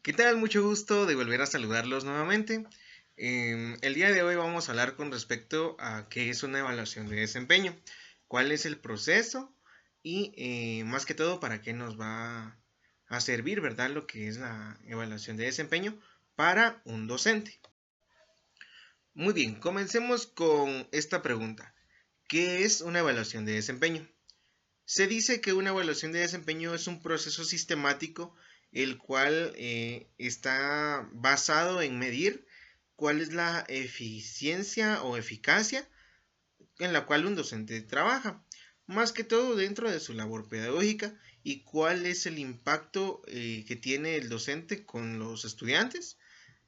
¿Qué tal? Mucho gusto de volver a saludarlos nuevamente. El día de hoy vamos a hablar con respecto a qué es una evaluación de desempeño, cuál es el proceso y más que todo para qué nos va a servir, ¿verdad? Lo que es la evaluación de desempeño para un docente. Muy bien, comencemos con esta pregunta. ¿Qué es una evaluación de desempeño? Se dice que una evaluación de desempeño es un proceso sistemático el cual está basado en medir cuál es la eficiencia o eficacia en la cual un docente trabaja, más que todo dentro de su labor pedagógica y cuál es el impacto que tiene el docente con los estudiantes,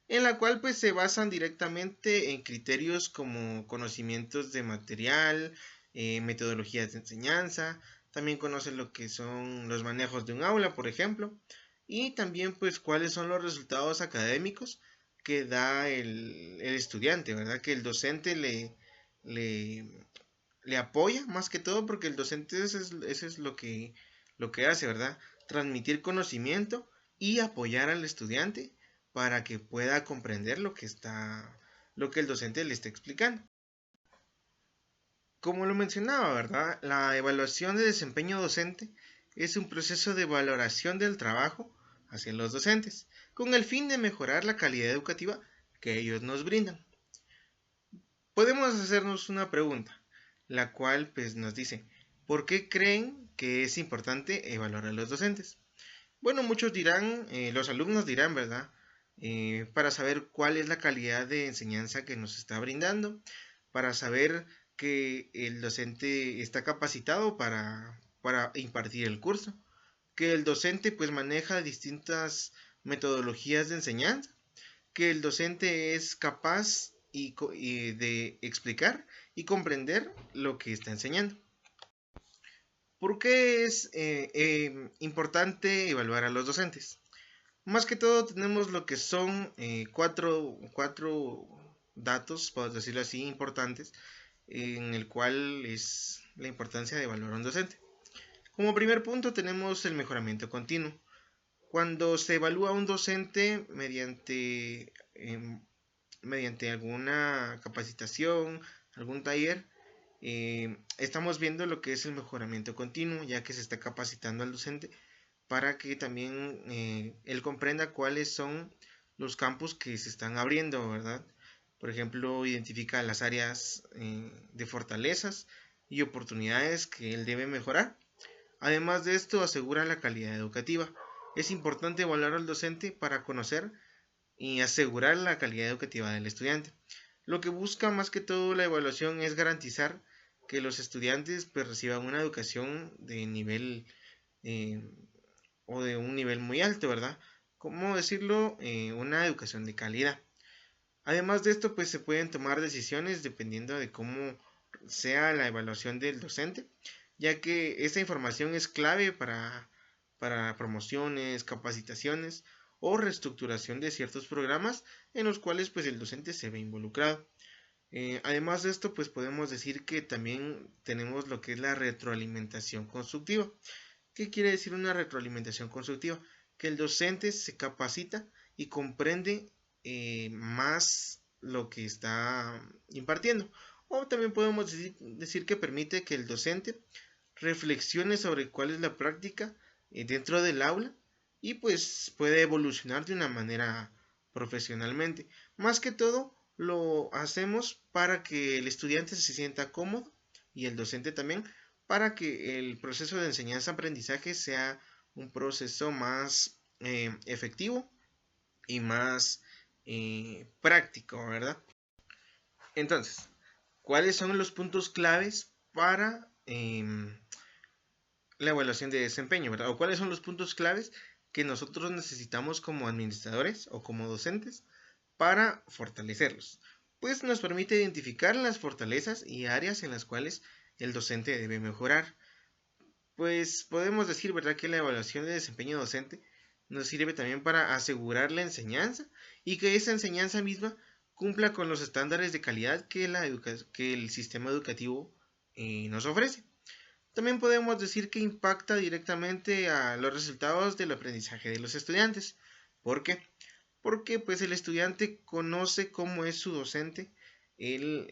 en la cual pues se basan directamente en criterios como conocimientos de material, metodologías de enseñanza, también conocen lo que son los manejos de un aula, por ejemplo, y también pues cuáles son los resultados académicos que da el estudiante, ¿verdad? Que el docente le, le apoya más que todo porque el docente eso es lo que hace, ¿verdad? Transmitir conocimiento y apoyar al estudiante para que pueda comprender lo que el docente le está explicando. Como lo mencionaba, ¿verdad? La evaluación de desempeño docente es un proceso de valoración del trabajo hacia los docentes, con el fin de mejorar la calidad educativa que ellos nos brindan. Podemos hacernos una pregunta, la cual pues nos dice, ¿por qué creen que es importante evaluar a los docentes? Bueno, muchos dirán, los alumnos dirán, ¿verdad? Para saber cuál es la calidad de enseñanza que nos está brindando, para saber que el docente está capacitado para impartir el curso, que el docente pues maneja distintas metodologías de enseñanza, que el docente es capaz y de explicar y comprender lo que está enseñando. ¿Por qué es importante evaluar a los docentes? Más que todo tenemos lo que son cuatro datos, por decirlo así, importantes, en el cual es la importancia de evaluar a un docente. Como primer punto tenemos el mejoramiento continuo. Cuando se evalúa a un docente mediante alguna capacitación, algún taller, estamos viendo lo que es el mejoramiento continuo, ya que se está capacitando al docente para que también él comprenda cuáles son los campos que se están abriendo, ¿verdad? Por ejemplo, identifica las áreas de fortalezas y oportunidades que él debe mejorar. Además de esto, asegura la calidad educativa. Es importante evaluar al docente para conocer y asegurar la calidad educativa del estudiante. Lo que busca más que todo la evaluación es garantizar que los estudiantes pues, reciban una educación de nivel eh, o de un nivel muy alto, ¿verdad? ¿Cómo decirlo? Una educación de calidad. Además de esto, pues se pueden tomar decisiones dependiendo de cómo sea la evaluación del docente, ya que esta información es clave para promociones, capacitaciones o reestructuración de ciertos programas en los cuales pues el docente se ve involucrado. Además de esto, pues podemos decir que también tenemos lo que es la retroalimentación constructiva. ¿Qué quiere decir una retroalimentación constructiva? Que el docente se capacita y comprende más lo que está impartiendo. O también podemos decir que permite que el docente reflexione sobre cuál es la práctica dentro del aula y pues puede evolucionar de una manera profesionalmente. Más que todo lo hacemos para que el estudiante se sienta cómodo y el docente también para que el proceso de enseñanza-aprendizaje sea un proceso más efectivo y más práctico, ¿verdad? Entonces, ¿cuáles son los puntos claves para la evaluación de desempeño, ¿verdad? O cuáles son los puntos claves que nosotros necesitamos como administradores o como docentes para fortalecerlos. Pues nos permite identificar las fortalezas y áreas en las cuales el docente debe mejorar. Pues podemos decir, ¿verdad?, que la evaluación de desempeño docente nos sirve también para asegurar la enseñanza y que esa enseñanza misma cumpla con los estándares de calidad que el sistema educativo nos ofrece. También podemos decir que impacta directamente a los resultados del aprendizaje de los estudiantes, ¿Por qué? Porque pues el estudiante conoce cómo es su docente, el,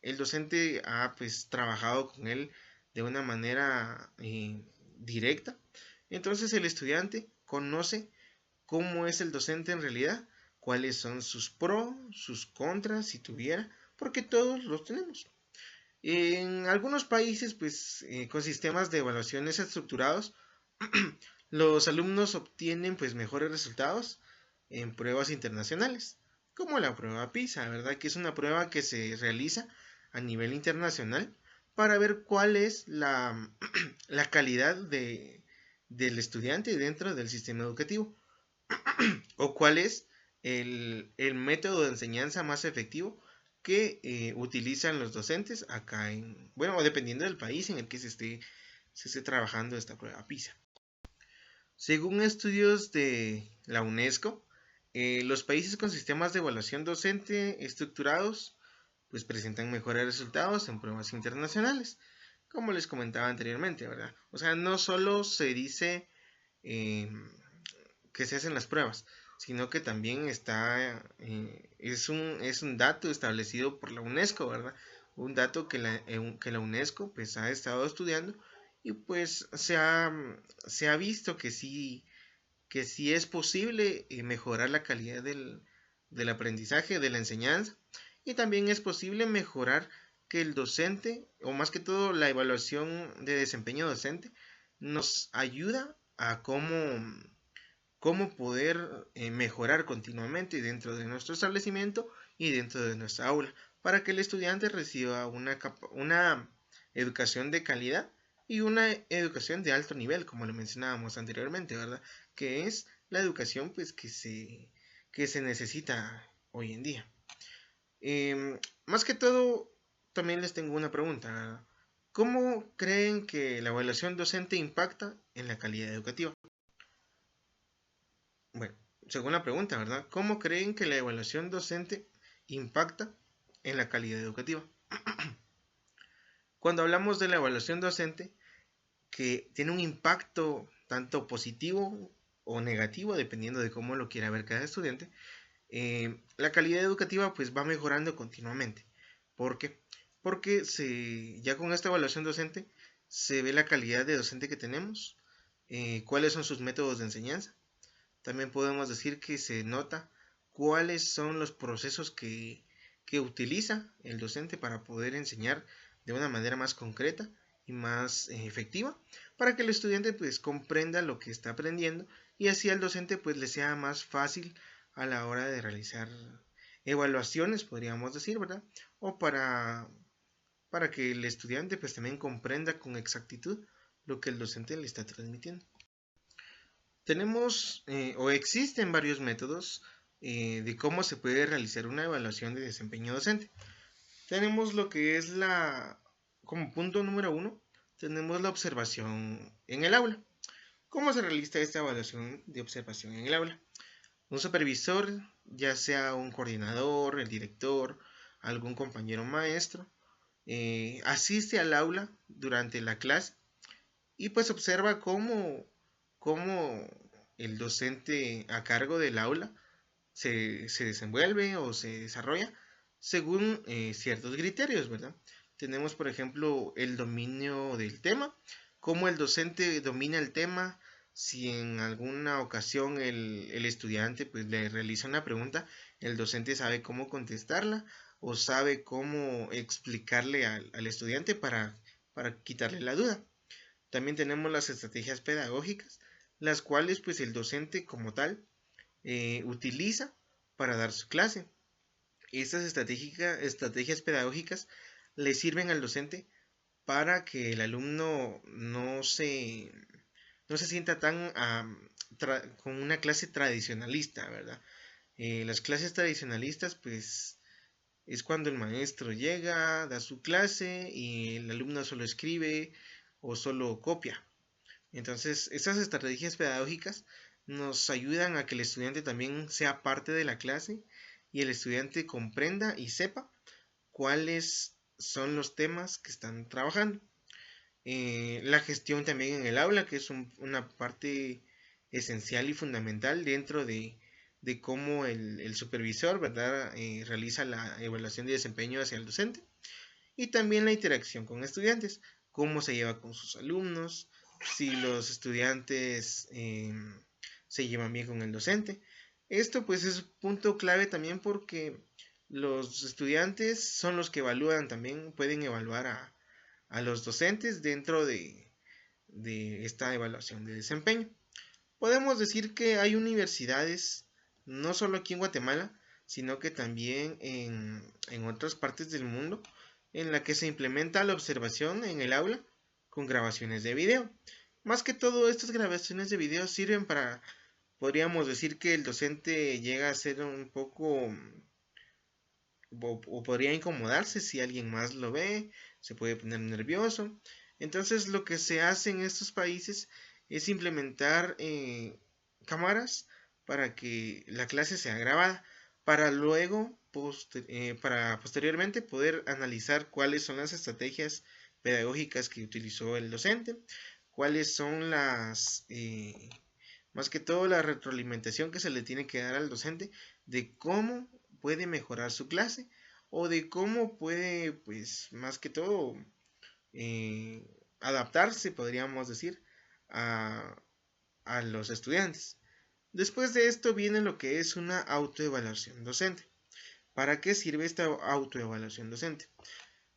el docente ha pues trabajado con él de una manera directa, entonces el estudiante conoce cómo es el docente en realidad, cuáles son sus pros, sus contras, si tuviera, porque todos los tenemos. En algunos países, pues, con sistemas de evaluaciones estructurados, los alumnos obtienen pues mejores resultados en pruebas internacionales, como la prueba PISA, ¿verdad? Que es una prueba que se realiza a nivel internacional para ver cuál es la calidad del estudiante dentro del sistema educativo o cuál es el método de enseñanza más efectivo que utilizan los docentes acá en, bueno, dependiendo del país en el que se esté trabajando esta prueba PISA. Según estudios de la UNESCO, los países con sistemas de evaluación docente estructurados pues presentan mejores resultados en pruebas internacionales, como les comentaba anteriormente, ¿verdad? O sea, no solo se dice eh, que se hacen las pruebas, sino que también es un dato establecido por la UNESCO, ¿verdad? Un dato que la UNESCO pues ha estado estudiando y pues se ha visto que sí es posible mejorar la calidad del aprendizaje, de la enseñanza, y también es posible mejorar que el docente, o más que todo la evaluación de desempeño docente, nos ayuda a cómo poder mejorar continuamente dentro de nuestro establecimiento y dentro de nuestra aula, para que el estudiante reciba una educación de calidad y una educación de alto nivel, como lo mencionábamos anteriormente, ¿verdad? Que es la educación pues, que se necesita hoy en día. Más que todo, también les tengo una pregunta, ¿verdad? ¿Cómo creen que la evaluación docente impacta en la calidad educativa? Bueno, según la pregunta, ¿verdad? ¿Cómo creen que la evaluación docente impacta en la calidad educativa? Cuando hablamos de la evaluación docente, que tiene un impacto tanto positivo o negativo, dependiendo de cómo lo quiera ver cada estudiante, la calidad educativa pues va mejorando continuamente. ¿Por qué? Porque ya con esta evaluación docente se ve la calidad de docente que tenemos, cuáles son sus métodos de enseñanza. También podemos decir que se nota cuáles son los procesos que utiliza el docente para poder enseñar de una manera más concreta y más efectiva para que el estudiante pues comprenda lo que está aprendiendo y así al docente pues le sea más fácil a la hora de realizar evaluaciones, podríamos decir, ¿verdad? O para que el estudiante pues también comprenda con exactitud lo que el docente le está transmitiendo. Tenemos o existen varios métodos de cómo se puede realizar una evaluación de desempeño docente. Tenemos lo que es como punto número uno, tenemos la observación en el aula. ¿Cómo se realiza esta evaluación de observación en el aula? Un supervisor, ya sea un coordinador, el director, algún compañero maestro, asiste al aula durante la clase y pues observa cómo el docente a cargo del aula se desenvuelve o se desarrolla según ciertos criterios, ¿verdad? Tenemos, por ejemplo, el dominio del tema, cómo el docente domina el tema, si en alguna ocasión el estudiante pues, le realiza una pregunta, el docente sabe cómo contestarla o sabe cómo explicarle al estudiante para quitarle la duda. También tenemos las estrategias pedagógicas, las cuales pues el docente como tal utiliza para dar su clase. Estas estrategias pedagógicas le sirven al docente para que el alumno no se sienta tan con una clase tradicionalista, ¿verdad? Las clases tradicionalistas, pues, es cuando el maestro llega, da su clase y el alumno solo escribe o solo copia. Entonces, estas estrategias pedagógicas nos ayudan a que el estudiante también sea parte de la clase y el estudiante comprenda y sepa cuáles son los temas que están trabajando. La gestión también en el aula, que es una parte esencial y fundamental dentro de cómo el supervisor, ¿verdad? Realiza la evaluación de desempeño hacia el docente. Y también la interacción con estudiantes, cómo se lleva con sus alumnos, si los estudiantes se llevan bien con el docente. Esto pues es un punto clave también porque los estudiantes son los que evalúan también, pueden evaluar a los docentes dentro de esta evaluación de desempeño. Podemos decir que hay universidades, no solo aquí en Guatemala, sino que también en otras partes del mundo, en la que se implementa la observación en el aula con grabaciones de video. Más que todo, estas grabaciones de video sirven para, podríamos decir que el docente llega a ser un poco, o podría incomodarse si alguien más lo ve, se puede poner nervioso. Entonces lo que se hace en estos países es implementar cámaras para que la clase sea grabada, para luego, para posteriormente poder analizar cuáles son las estrategias pedagógicas que utilizó el docente, cuáles son más que todo la retroalimentación que se le tiene que dar al docente de cómo puede mejorar su clase o de cómo puede, pues, más que todo, eh, adaptarse, podríamos decir, a, a los estudiantes. Después de esto viene lo que es una autoevaluación docente. ¿Para qué sirve esta autoevaluación docente?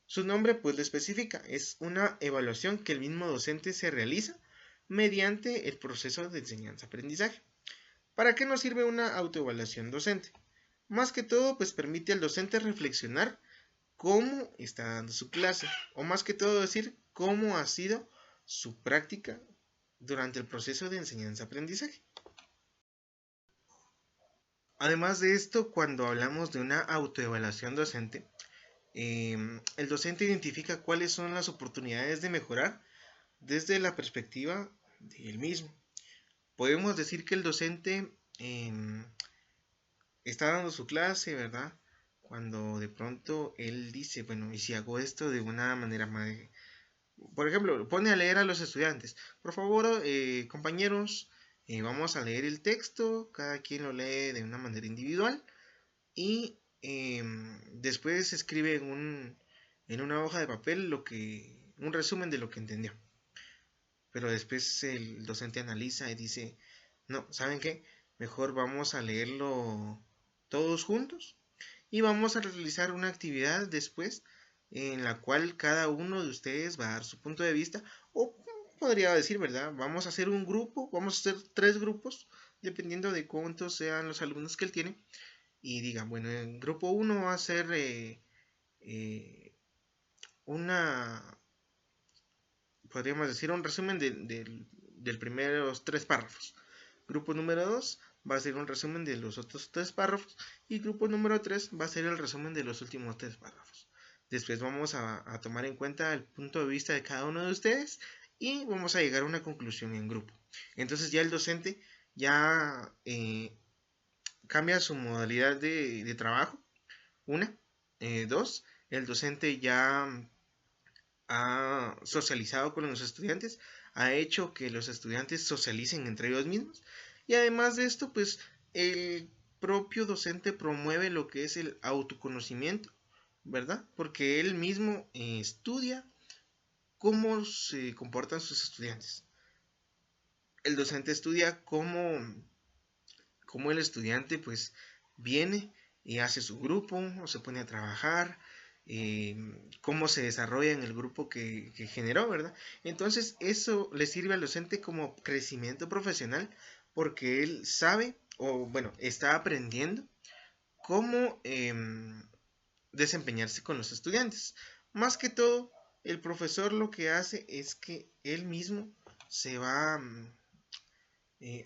Su nombre pues lo especifica, es una evaluación que el mismo docente se realiza mediante el proceso de enseñanza-aprendizaje. ¿Para qué nos sirve una autoevaluación docente? Más que todo pues permite al docente reflexionar cómo está dando su clase, o más que todo decir cómo ha sido su práctica durante el proceso de enseñanza-aprendizaje. Además de esto, cuando hablamos de una autoevaluación docente, el docente identifica cuáles son las oportunidades de mejorar desde la perspectiva de él mismo. Podemos decir que el docente está dando su clase, ¿verdad? Cuando de pronto él dice, bueno, ¿y si hago esto de una manera más... Por ejemplo, pone a leer a los estudiantes. Por favor, compañeros, vamos a leer el texto, cada quien lo lee de una manera individual y después escribe en una hoja de papel un resumen de lo que entendió. Pero después el docente analiza y dice, no, ¿saben qué? Mejor vamos a leerlo todos juntos y vamos a realizar una actividad después en la cual cada uno de ustedes va a dar su punto de vista o podría decir, ¿verdad? Vamos a hacer un grupo, vamos a hacer 3 grupos dependiendo de cuántos sean los alumnos que él tiene y digan, bueno, en grupo 1 va a ser una, podríamos decir, un resumen del primeros 3 párrafos. Grupo número 2 va a ser un resumen de los otros 3 párrafos y grupo número 3 va a ser el resumen de los últimos 3 párrafos. Después vamos a tomar en cuenta el punto de vista de cada uno de ustedes y vamos a llegar a una conclusión en grupo. Entonces ya el docente ya cambia su modalidad de trabajo. Una. Dos, el docente ya ha socializado con los estudiantes, ha hecho que los estudiantes socialicen entre ellos mismos y además de esto, pues el propio docente promueve lo que es el autoconocimiento, ¿verdad? Porque él mismo estudia cómo se comportan sus estudiantes. El docente estudia cómo el estudiante pues viene y hace su grupo o se pone a trabajar, cómo se desarrolla en el grupo que generó, ¿verdad? Entonces eso le sirve al docente como crecimiento profesional porque él sabe o bueno, está aprendiendo cómo desempeñarse con los estudiantes. Más que todo, el profesor lo que hace es que él mismo se va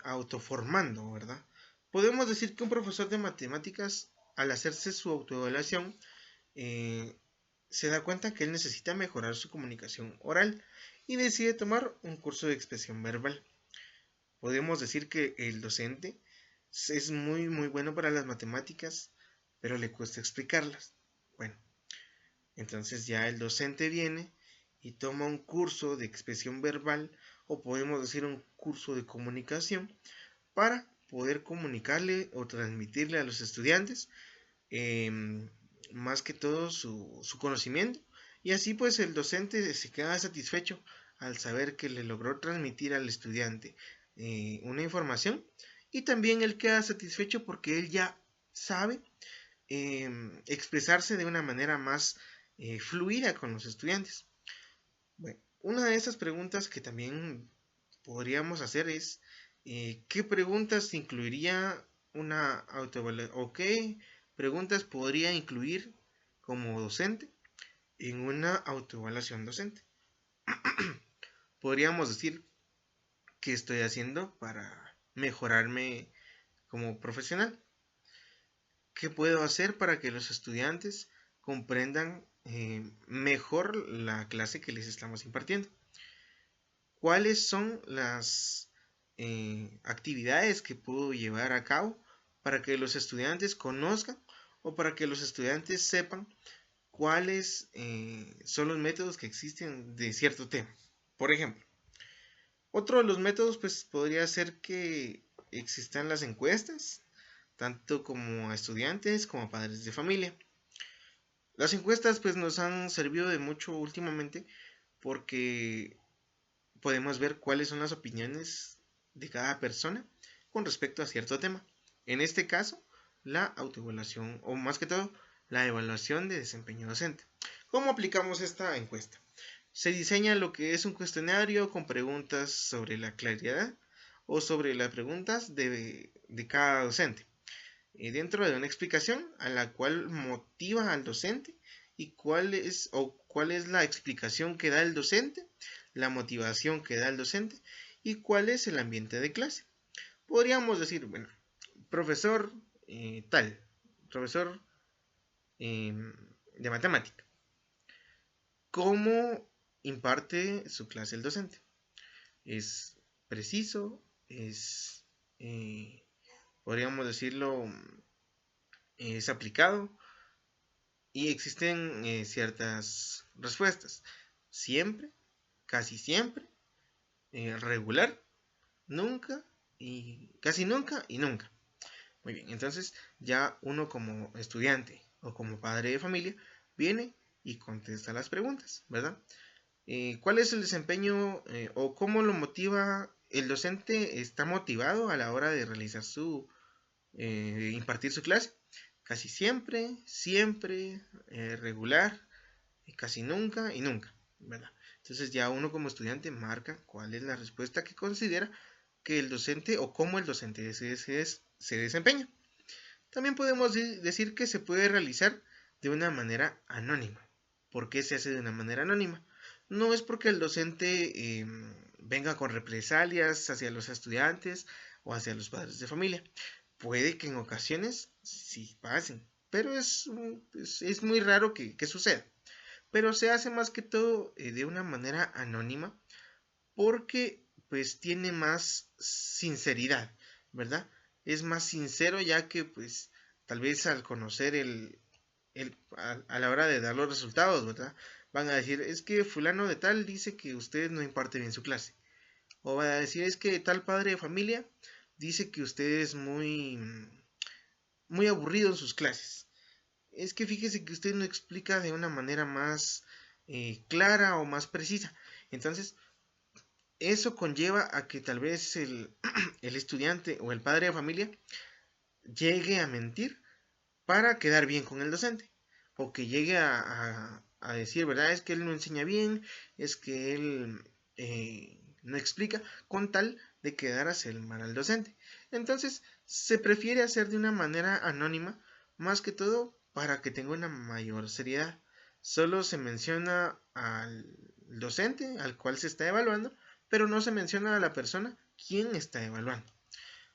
autoformando, ¿verdad? Podemos decir que un profesor de matemáticas, al hacerse su autoevaluación, eh, se da cuenta que él necesita mejorar su comunicación oral y decide tomar un curso de expresión verbal. Podemos decir que el docente es muy muy bueno para las matemáticas, pero le cuesta explicarlas. Bueno, entonces ya el docente viene y toma un curso de expresión verbal o podemos decir un curso de comunicación para poder comunicarle o transmitirle a los estudiantes más que todo su conocimiento, y así pues el docente se queda satisfecho al saber que le logró transmitir al estudiante una información, y también él queda satisfecho porque él ya sabe expresarse de una manera más fluida con los estudiantes. Bueno, una de esas preguntas que también podríamos hacer es ¿qué preguntas incluiría una autoevaluación o qué preguntas podría incluir como docente en una autoevaluación docente? Podríamos decir qué estoy haciendo para mejorarme como profesional, qué puedo hacer para que los estudiantes comprendan mejor la clase que les estamos impartiendo, cuáles son las actividades que puedo llevar a cabo para que los estudiantes conozcan o para que los estudiantes sepan cuáles son los métodos que existen de cierto tema. Por ejemplo, otro de los métodos pues podría ser que existan las encuestas, tanto como a estudiantes como a padres de familia. Las encuestas pues nos han servido de mucho últimamente porque podemos ver cuáles son las opiniones de cada persona con respecto a cierto tema. En este caso, la autoevaluación, o más que todo, la evaluación de desempeño docente. ¿Cómo aplicamos esta encuesta? Se diseña lo que es un cuestionario con preguntas sobre la claridad o sobre las preguntas de cada docente, dentro de una explicación a la cual motiva al docente y cuál es la explicación que da el docente, la motivación que da el docente y cuál es el ambiente de clase. Podríamos decir, bueno, profesor tal, profesor de matemática, ¿cómo imparte su clase el docente? ¿Es preciso? ¿Es, podríamos decirlo, es aplicado? Y existen ciertas respuestas. Siempre, casi siempre, regular, nunca y casi nunca y nunca. Muy bien, entonces ya uno como estudiante o como padre de familia viene y contesta las preguntas, ¿verdad? ¿Cuál es el desempeño o cómo lo motiva el docente? ¿Está motivado a la hora de realizar impartir su clase? Casi siempre, siempre, regular, casi nunca y nunca, ¿verdad? Entonces ya uno como estudiante marca cuál es la respuesta que considera que el docente o cómo el docente se desempeña. También podemos decir que se puede realizar de una manera anónima. ¿Por qué se hace de una manera anónima? No es porque el docente venga con represalias hacia los estudiantes o hacia los padres de familia. Puede que en ocasiones sí pasen, pero es muy raro que suceda. Pero se hace más que todo de una manera anónima porque pues tiene más sinceridad, ¿verdad? Es más sincero ya que pues tal vez al conocer a la hora de dar los resultados, ¿verdad? Van a decir, es que fulano de tal dice que usted no imparte bien su clase. O van a decir, es que tal padre de familia dice que usted es muy aburrido en sus clases. Es que fíjese que usted no explica de una manera más clara o más precisa. Entonces, eso conlleva a que tal vez el estudiante o el padre de familia llegue a mentir para quedar bien con el docente. O que llegue a decir, ¿verdad? Es que él no enseña bien, es que él no explica, con tal de quedar a hacer mal al docente. Entonces, se prefiere hacer de una manera anónima, más que todo para que tenga una mayor seriedad. Solo se menciona al docente al cual se está evaluando, pero no se menciona a la persona quien está evaluando.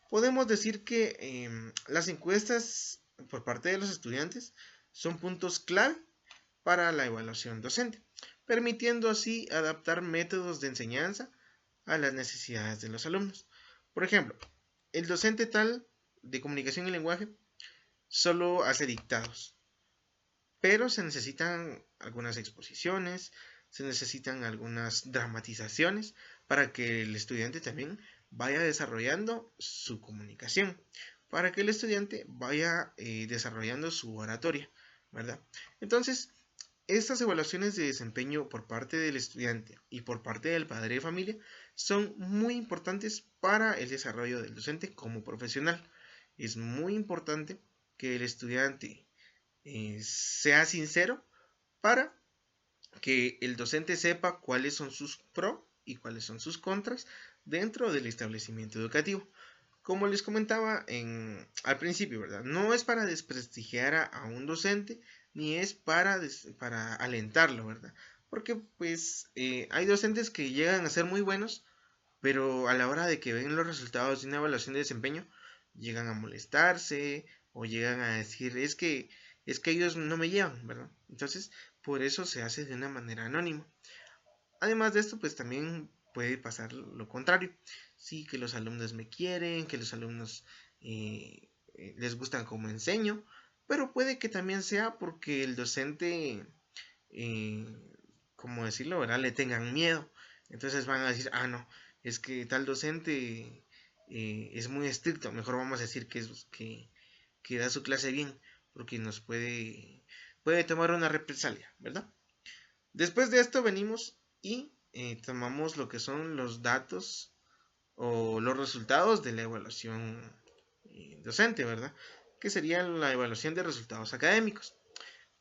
Podemos decir que las encuestas por parte de los estudiantes son puntos clave para la evaluación docente, permitiendo así adaptar métodos de enseñanza a las necesidades de los alumnos. Por ejemplo, el docente tal de comunicación y lenguaje solo hace dictados, pero se necesitan algunas exposiciones, se necesitan algunas dramatizaciones para que el estudiante también vaya desarrollando su comunicación, para que el estudiante vaya desarrollando su oratoria, ¿verdad? Entonces, estas evaluaciones de desempeño por parte del estudiante y por parte del padre de familia son muy importantes para el desarrollo del docente como profesional. Es muy importante que el estudiante sea sincero para que el docente sepa cuáles son sus pros y cuáles son sus contras dentro del establecimiento educativo. Como les comentaba al principio, ¿verdad? No es para desprestigiar a un docente, ni es para alentarlo, ¿verdad? Porque pues hay docentes que llegan a ser muy buenos, pero a la hora de que ven los resultados de una evaluación de desempeño, llegan a molestarse o llegan a decir, es que ellos no me llevan, ¿verdad? Entonces, por eso se hace de una manera anónima. Además de esto, pues también puede pasar lo contrario. Sí, que los alumnos me quieren, que los alumnos les gustan como enseño, pero puede que también sea porque el docente, eh, como decirlo, ¿verdad? Le tengan miedo. Entonces van a decir, no, es que tal docente es muy estricto, mejor vamos a decir que da su clase bien, porque nos puede tomar una represalia, ¿verdad? Después de esto venimos y tomamos lo que son los datos o los resultados de la evaluación docente, ¿verdad? Que sería la evaluación de resultados académicos.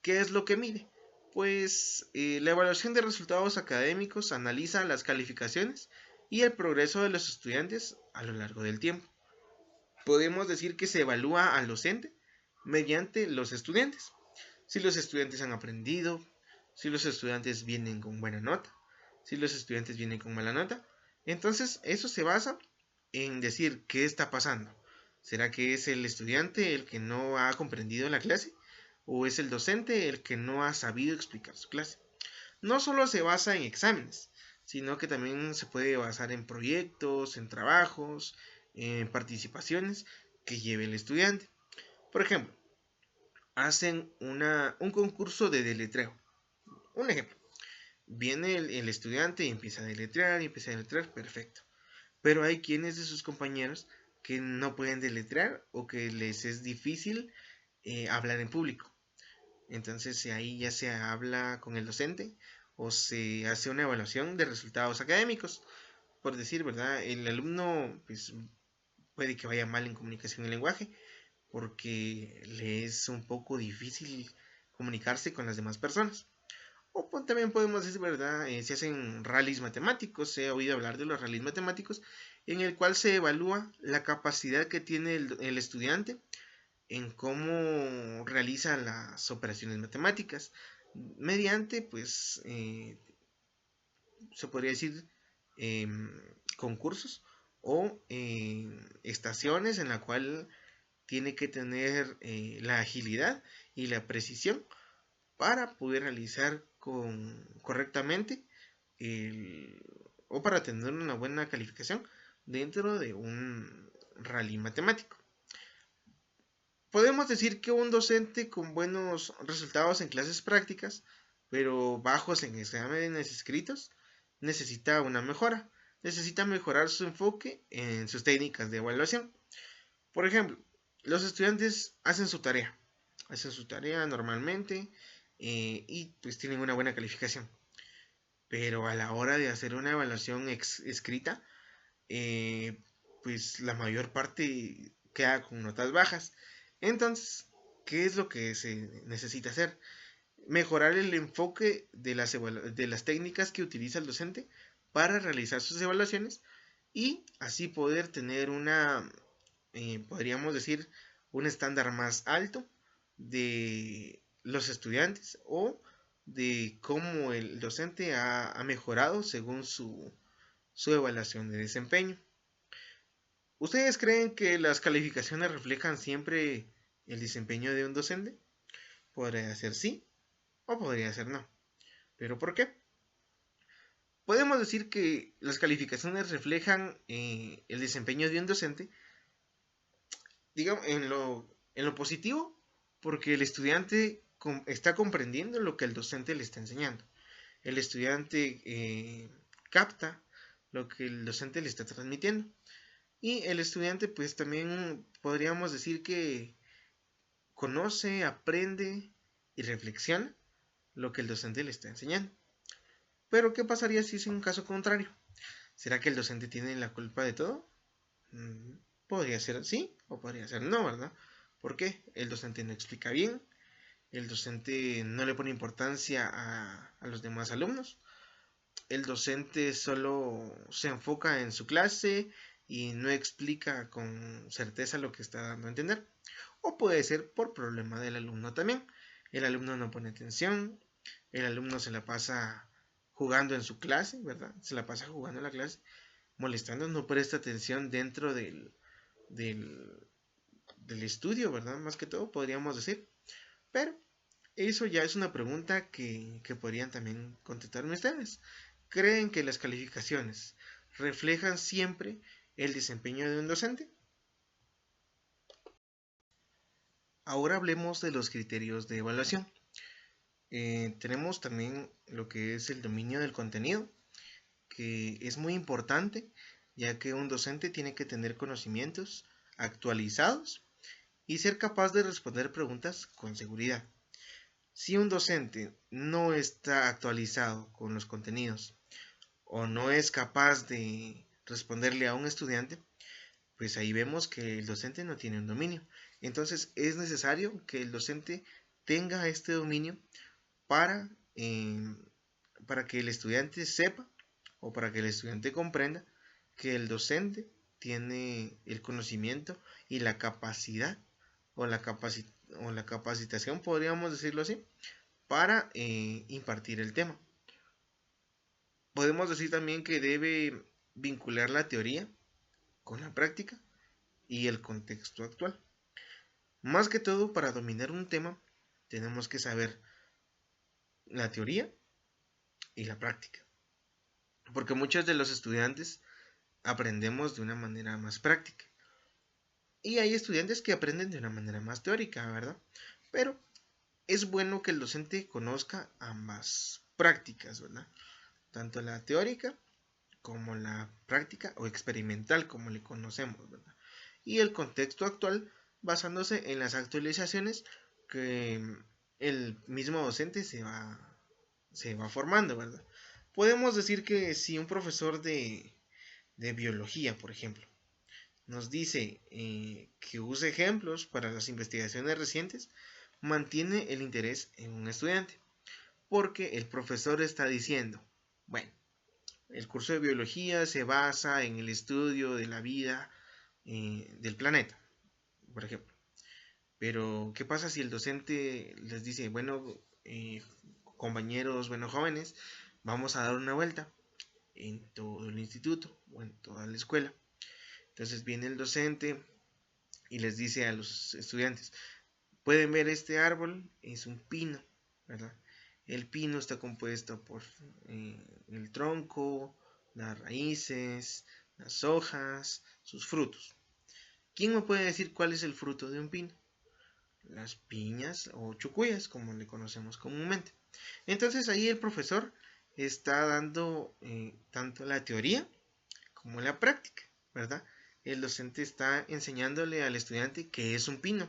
¿Qué es lo que mide? Pues la evaluación de resultados académicos analiza las calificaciones y el progreso de los estudiantes a lo largo del tiempo. Podemos decir que se evalúa al docente mediante los estudiantes. Si los estudiantes han aprendido, si los estudiantes vienen con buena nota, si los estudiantes vienen con mala nota. Entonces eso se basa en decir qué está pasando. ¿Será que es el estudiante el que no ha comprendido la clase? ¿O es el docente el que no ha sabido explicar su clase? No solo se basa en exámenes, sino que también se puede basar en proyectos, en trabajos, en participaciones que lleve el estudiante. Por ejemplo, hacen un concurso de deletreo. Un ejemplo, viene el estudiante y empieza a deletrear, perfecto. Pero hay quienes de sus compañeros que no pueden deletrear o que les es difícil hablar en público. Entonces ahí ya se habla con el docente o se hace una evaluación de resultados académicos. Por decir, ¿verdad? El alumno pues, puede que vaya mal en comunicación y lenguaje porque le es un poco difícil comunicarse con las demás personas. O también podemos decir, ¿verdad? Se hacen rallies matemáticos, he oído hablar de los rallies matemáticos, en el cual se evalúa la capacidad que tiene el estudiante en cómo realiza las operaciones matemáticas, mediante, pues, se podría decir, eh, concursos o estaciones en la cual tiene que tener la agilidad y la precisión para poder realizar correctamente o para tener una buena calificación dentro de un rally matemático. Podemos decir que un docente con buenos resultados en clases prácticas, pero bajos en exámenes escritos, necesita una mejora. Necesita mejorar su enfoque en sus técnicas de evaluación. Por ejemplo, los estudiantes hacen su tarea normalmente y pues tienen una buena calificación. Pero a la hora de hacer una evaluación escrita, pues la mayor parte queda con notas bajas. Entonces, ¿qué es lo que se necesita hacer? Mejorar el enfoque de las técnicas que utiliza el docente para realizar sus evaluaciones y así poder tener podríamos decir, un estándar más alto de los estudiantes o de cómo el docente ha mejorado según su evaluación de desempeño. ¿Ustedes creen que las calificaciones reflejan siempre el desempeño de un docente? Podría ser sí o podría ser no. ¿Pero por qué? Podemos decir que las calificaciones reflejan el desempeño de un docente, digamos, en lo positivo, porque el estudiante está comprendiendo lo que el docente le está enseñando. El estudiante capta lo que el docente le está transmitiendo. Y el estudiante pues también podríamos decir que conoce, aprende y reflexiona lo que el docente le está enseñando. Pero ¿qué pasaría si es un caso contrario? ¿Será que el docente tiene la culpa de todo? Podría ser sí o podría ser no, ¿verdad? ¿Por qué? El docente no explica bien, el docente no le pone importancia a los demás alumnos, el docente solo se enfoca en su clase y no explica con certeza lo que está dando a entender. O puede ser por problema del alumno también. El alumno no pone atención, el alumno se la pasa jugando en su clase, ¿verdad? Se la pasa jugando en la clase, molestando, no presta atención dentro del, del estudio, ¿verdad? Más que todo, podríamos decir. Pero eso ya es una pregunta que podrían también contestarme ustedes. ¿Creen que las calificaciones reflejan siempre el desempeño de un docente? Ahora hablemos de los criterios de evaluación. Tenemos también lo que es el dominio del contenido, que es muy importante, ya que un docente tiene que tener conocimientos actualizados y ser capaz de responder preguntas con seguridad. Si un docente no está actualizado con los contenidos o no es capaz de responderle a un estudiante, pues ahí vemos que el docente no tiene un dominio. Entonces es necesario que el docente tenga este dominio para, para que el estudiante sepa o para que el estudiante comprenda que el docente tiene el conocimiento y la capacidad o la capacitación, podríamos decirlo así, para impartir el tema. Podemos decir también que debe vincular la teoría con la práctica y el contexto actual. Más que todo, para dominar un tema, tenemos que saber la teoría y la práctica. Porque muchos de los estudiantes aprendemos de una manera más práctica. Y hay estudiantes que aprenden de una manera más teórica, ¿verdad? Pero es bueno que el docente conozca ambas prácticas, ¿verdad? Tanto la teórica como la práctica o experimental, como le conocemos, ¿verdad? Y el contexto actual basándose en las actualizaciones que el mismo docente se va formando, ¿verdad? Podemos decir que si un profesor de biología, por ejemplo, nos dice que use ejemplos para las investigaciones recientes, mantiene el interés en un estudiante, porque el profesor está diciendo, bueno, el curso de biología se basa en el estudio de la vida del planeta, por ejemplo. Pero, ¿qué pasa si el docente les dice, bueno, compañeros, bueno, jóvenes, vamos a dar una vuelta en todo el instituto o en toda la escuela? Entonces viene el docente y les dice a los estudiantes, pueden ver este árbol, es un pino, ¿verdad? El pino está compuesto por el tronco, las raíces, las hojas, sus frutos. ¿Quién me puede decir cuál es el fruto de un pino? Las piñas o chucuyas, como le conocemos comúnmente. Entonces ahí el profesor está dando tanto la teoría como la práctica, ¿verdad? El docente está enseñándole al estudiante qué es un pino,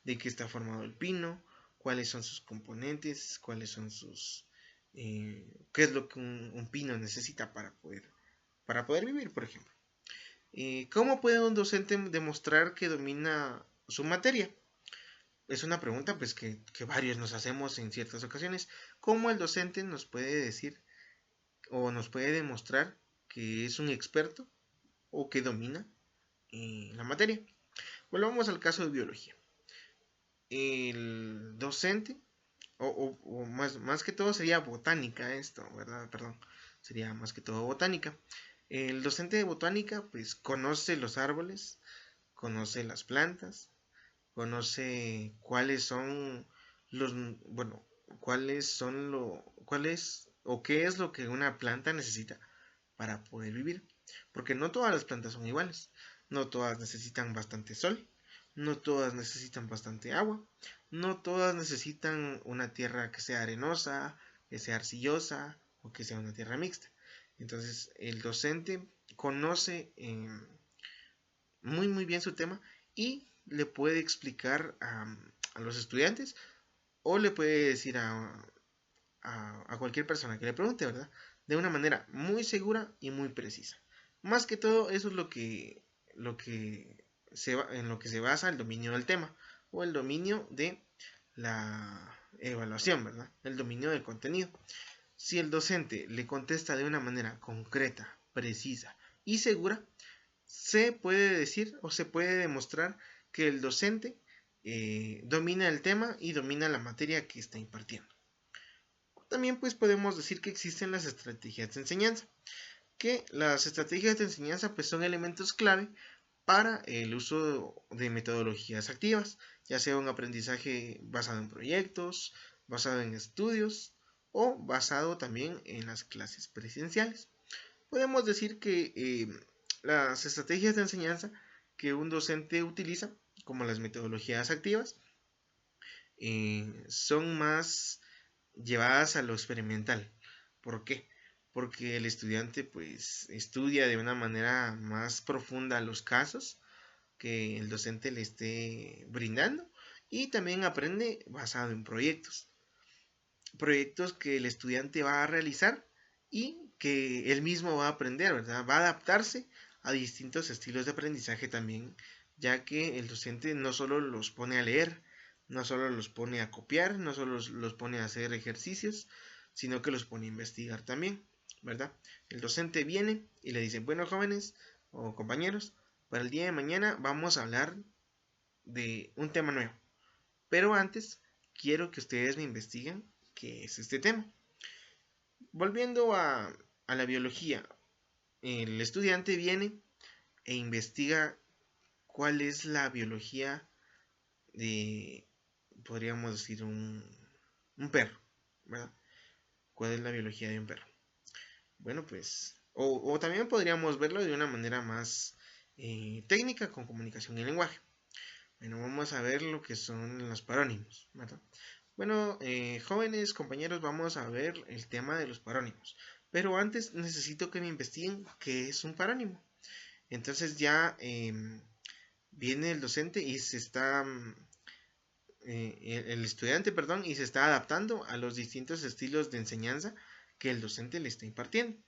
de qué está formado el pino, cuáles son sus componentes, cuáles son sus... qué es lo que un pino necesita para poder vivir, por ejemplo. ¿Cómo puede un docente demostrar que domina su materia? Es una pregunta pues que varios nos hacemos en ciertas ocasiones. ¿Cómo el docente nos puede decir o nos puede demostrar que es un experto o que domina la materia? Volvamos al caso de biología. El docente, o más que todo sería botánica esto, ¿verdad? Perdón, sería más que todo botánica. El docente de botánica pues conoce los árboles, conoce las plantas, conoce cuáles son los, bueno, cuáles o qué es lo que una planta necesita para poder vivir. Porque no todas las plantas son iguales, no todas necesitan bastante sol, no todas necesitan bastante agua, no todas necesitan una tierra que sea arenosa, que sea arcillosa o que sea una tierra mixta. Entonces el docente conoce muy bien su tema y le puede explicar a los estudiantes o le puede decir a cualquier persona que le pregunte, ¿verdad? De una manera muy segura y muy precisa. Más que todo, eso es lo que en lo que se basa el dominio del tema o el dominio de la evaluación, ¿verdad? El dominio del contenido. Si el docente le contesta de una manera concreta, precisa y segura, se puede decir o se puede demostrar que el docente domina el tema y domina la materia que está impartiendo. También pues podemos decir que existen las estrategias de enseñanza, que las estrategias de enseñanza pues son elementos clave para el uso de metodologías activas, ya sea un aprendizaje basado en proyectos, basado en estudios o basado también en las clases presenciales. Podemos decir que las estrategias de enseñanza que un docente utiliza, como las metodologías activas, son más llevadas a lo experimental. ¿Por qué? Porque el estudiante pues estudia de una manera más profunda los casos que el docente le esté brindando y también aprende basado en proyectos. Proyectos que el estudiante va a realizar y que él mismo va a aprender, ¿verdad? Va a adaptarse a distintos estilos de aprendizaje también, ya que el docente no solo los pone a leer, no solo los pone a copiar, no solo los pone a hacer ejercicios, sino que los pone a investigar también, ¿verdad? El docente viene y le dice, bueno, jóvenes o compañeros, para el día de mañana vamos a hablar de un tema nuevo, pero antes quiero que ustedes me investiguen qué es este tema. Volviendo a la biología, el estudiante viene e investiga cuál es la biología de, podríamos decir, un perro, ¿verdad? ¿Cuál es la biología de un perro? Bueno, pues, o también podríamos verlo de una manera más técnica con comunicación y lenguaje. Bueno, vamos a ver lo que son los parónimos, ¿verdad? Bueno, jóvenes compañeros, vamos a ver el tema de los parónimos. Pero antes necesito que me investiguen qué es un parónimo. Entonces ya viene el docente y se está, el estudiante, perdón, y se está adaptando a los distintos estilos de enseñanza que el docente le está impartiendo.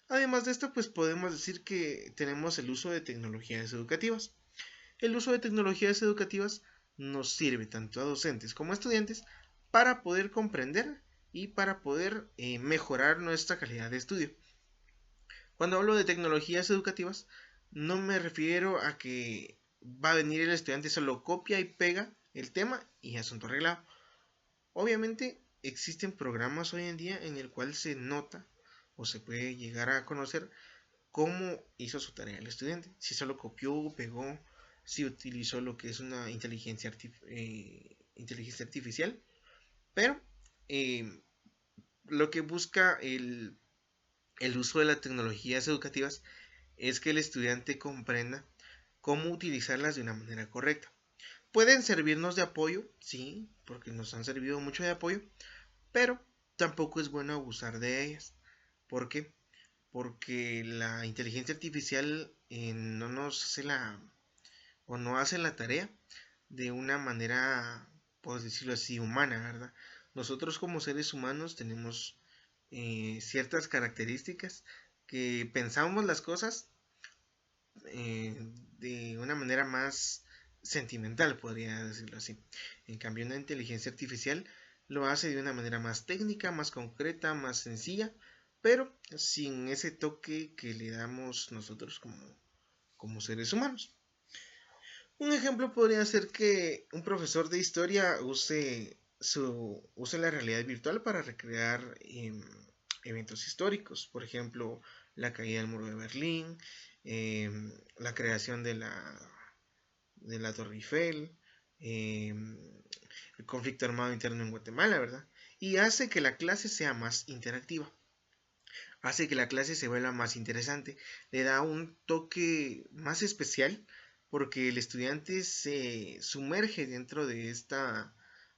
Además de esto, pues podemos decir que tenemos el uso de tecnologías educativas. El uso de tecnologías educativas nos sirve tanto a docentes como a estudiantes para poder comprender y para poder mejorar nuestra calidad de estudio. Cuando hablo de tecnologías educativas, no me refiero a que va a venir el estudiante solo copia y pega el tema y asunto arreglado. Obviamente existen programas hoy en día en el cual se nota o se puede llegar a conocer cómo hizo su tarea el estudiante. Si solo copió, pegó, si utilizó lo que es una inteligencia artificial. Pero lo que busca el uso de las tecnologías educativas es que el estudiante comprenda cómo utilizarlas de una manera correcta. Pueden servirnos de apoyo, sí, porque nos han servido mucho de apoyo, pero tampoco es bueno abusar de ellas. ¿Por qué? Porque la inteligencia artificial no nos hace o no hace la tarea de una manera, por decirlo así, humana, ¿verdad? Nosotros como seres humanos tenemos ciertas características que pensamos las cosas de una manera más sentimental, podría decirlo así. En cambio, una inteligencia artificial lo hace de una manera más técnica, más concreta, más sencilla, pero sin ese toque que le damos nosotros como seres humanos. Un ejemplo podría ser que un profesor de historia use la realidad virtual para recrear eventos históricos, por ejemplo, la caída del muro de Berlín, la creación de la Torre Eiffel, el conflicto armado interno en Guatemala, ¿verdad? Y hace que la clase sea más interactiva, hace que la clase se vuelva más interesante, le da un toque más especial porque el estudiante se sumerge dentro de esta,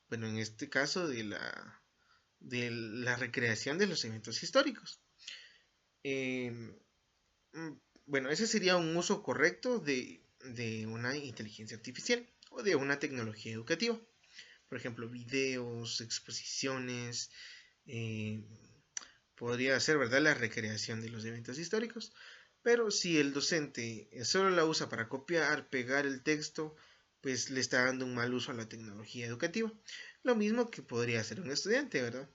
bueno, en este caso de la recreación de los eventos históricos. Eh, bueno, ese sería un uso correcto de una inteligencia artificial o de una tecnología educativa. Por ejemplo, videos, exposiciones, eh, podría ser, ¿verdad?, la recreación de los eventos históricos. Pero si el docente solo la usa para copiar, pegar el texto, pues le está dando un mal uso a la tecnología educativa. Lo mismo que podría hacer un estudiante, ¿verdad?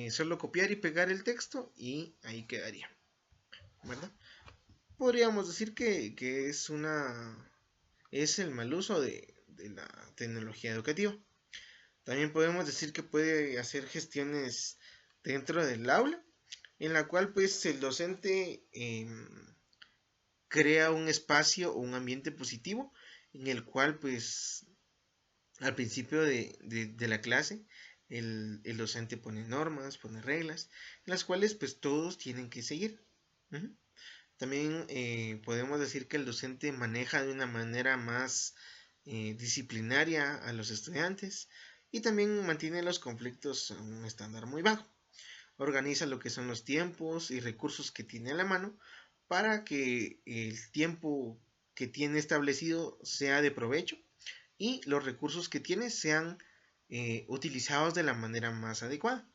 Solo copiar y pegar el texto y ahí quedaría, ¿verdad? Podríamos decir que es el mal uso de la tecnología educativa. También podemos decir que puede hacer gestiones dentro del aula, en la cual pues el docente crea un espacio o un ambiente positivo en el cual pues al principio de la clase el docente pone normas, pone reglas, en las cuales pues todos tienen que seguir. Uh-huh. También podemos decir que el docente maneja de una manera más disciplinaria a los estudiantes y también mantiene los conflictos a un estándar muy bajo. Organiza lo que son los tiempos y recursos que tiene a la mano para que el tiempo que tiene establecido sea de provecho y los recursos que tiene sean utilizados de la manera más adecuada.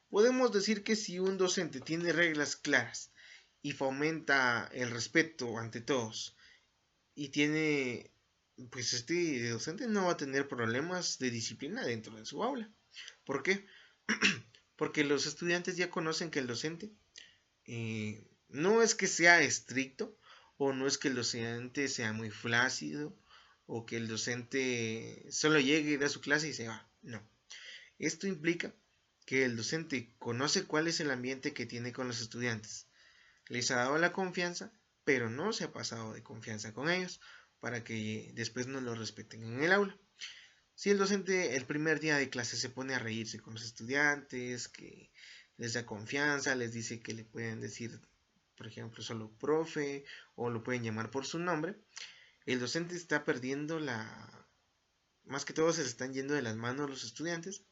Podemos decir que si un docente tiene reglas claras y fomenta el respeto ante todos y tiene, pues este docente no va a tener problemas de disciplina dentro de su aula. ¿Por qué? Porque los estudiantes ya conocen que el docente no es que sea estricto o no es que el docente sea muy flácido o que el docente solo llegue, da su clase y se va. No. Esto implica que el docente conoce cuál es el ambiente que tiene con los estudiantes. Les ha dado la confianza, pero no se ha pasado de confianza con ellos para que después no lo respeten en el aula. Si el docente el primer día de clase se pone a reírse con los estudiantes, que les da confianza, les dice que le pueden decir, por ejemplo, solo profe, o lo pueden llamar por su nombre, el docente está perdiendo más que todo se les están yendo de las manos los estudiantes,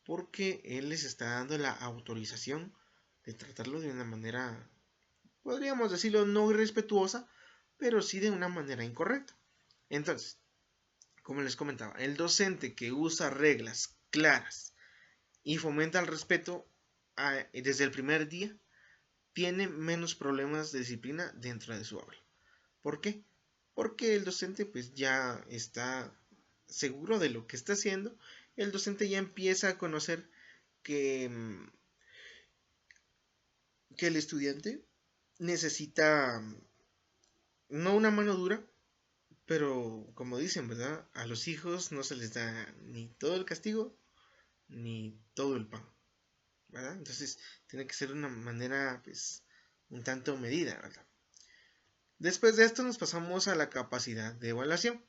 porque él les está dando la autorización de tratarlo de una manera, podríamos decirlo, no irrespetuosa, pero sí de una manera incorrecta. Entonces, como les comentaba, el docente que usa reglas claras y fomenta el respeto desde el primer día tiene menos problemas de disciplina dentro de su aula. ¿Por qué? Porque el docente pues ya está seguro de lo que está haciendo. El docente ya empieza a conocer que, que el estudiante necesita no una mano dura, pero como dicen, ¿verdad? A los hijos no se les da ni todo el castigo ni todo el pan, ¿verdad? Entonces tiene que ser de una manera pues un tanto medida, ¿verdad? Después de esto nos pasamos a la capacidad de evaluación.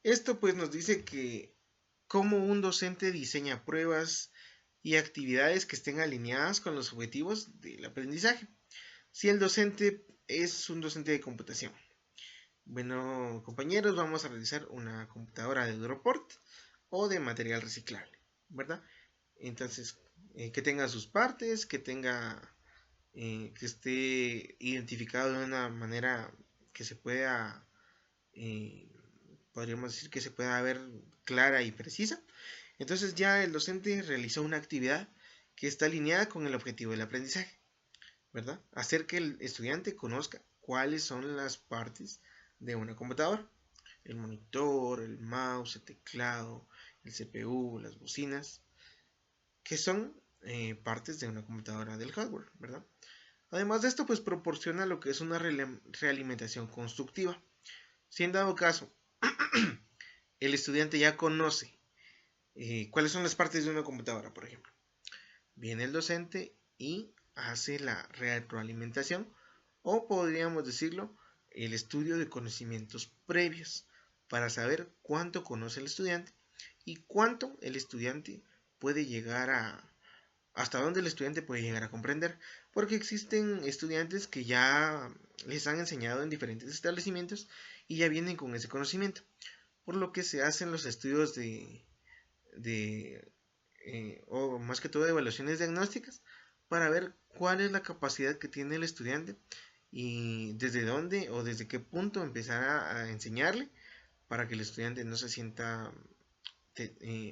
Esto pues nos dice que cómo un docente diseña pruebas y actividades que estén alineadas con los objetivos del aprendizaje. Si el docente es un docente de computación. Bueno, compañeros, vamos a realizar una computadora de Duroport o de material reciclable, ¿verdad? Entonces, que tenga sus partes, que esté identificado de una manera que se pueda, eh, podríamos decir que se pueda ver clara y precisa. Entonces ya el docente realizó una actividad que está alineada con el objetivo del aprendizaje, ¿verdad? Hacer que el estudiante conozca cuáles son las partes de una computadora. El monitor, el mouse, el teclado, el CPU, las bocinas, que son partes de una computadora del hardware, ¿verdad? Además de esto, pues proporciona lo que es una realimentación constructiva. Si en dado caso el estudiante ya conoce cuáles son las partes de una computadora, por ejemplo, viene el docente y hace la retroalimentación o podríamos decirlo, el estudio de conocimientos previos para saber cuánto conoce el estudiante y cuánto el estudiante puede llegar hasta dónde el estudiante puede llegar a comprender, porque existen estudiantes que ya les han enseñado en diferentes establecimientos y ya vienen con ese conocimiento, por lo que se hacen los estudios o más que todo evaluaciones diagnósticas para ver cuál es la capacidad que tiene el estudiante y desde dónde o desde qué punto empezar a enseñarle para que el estudiante no se sienta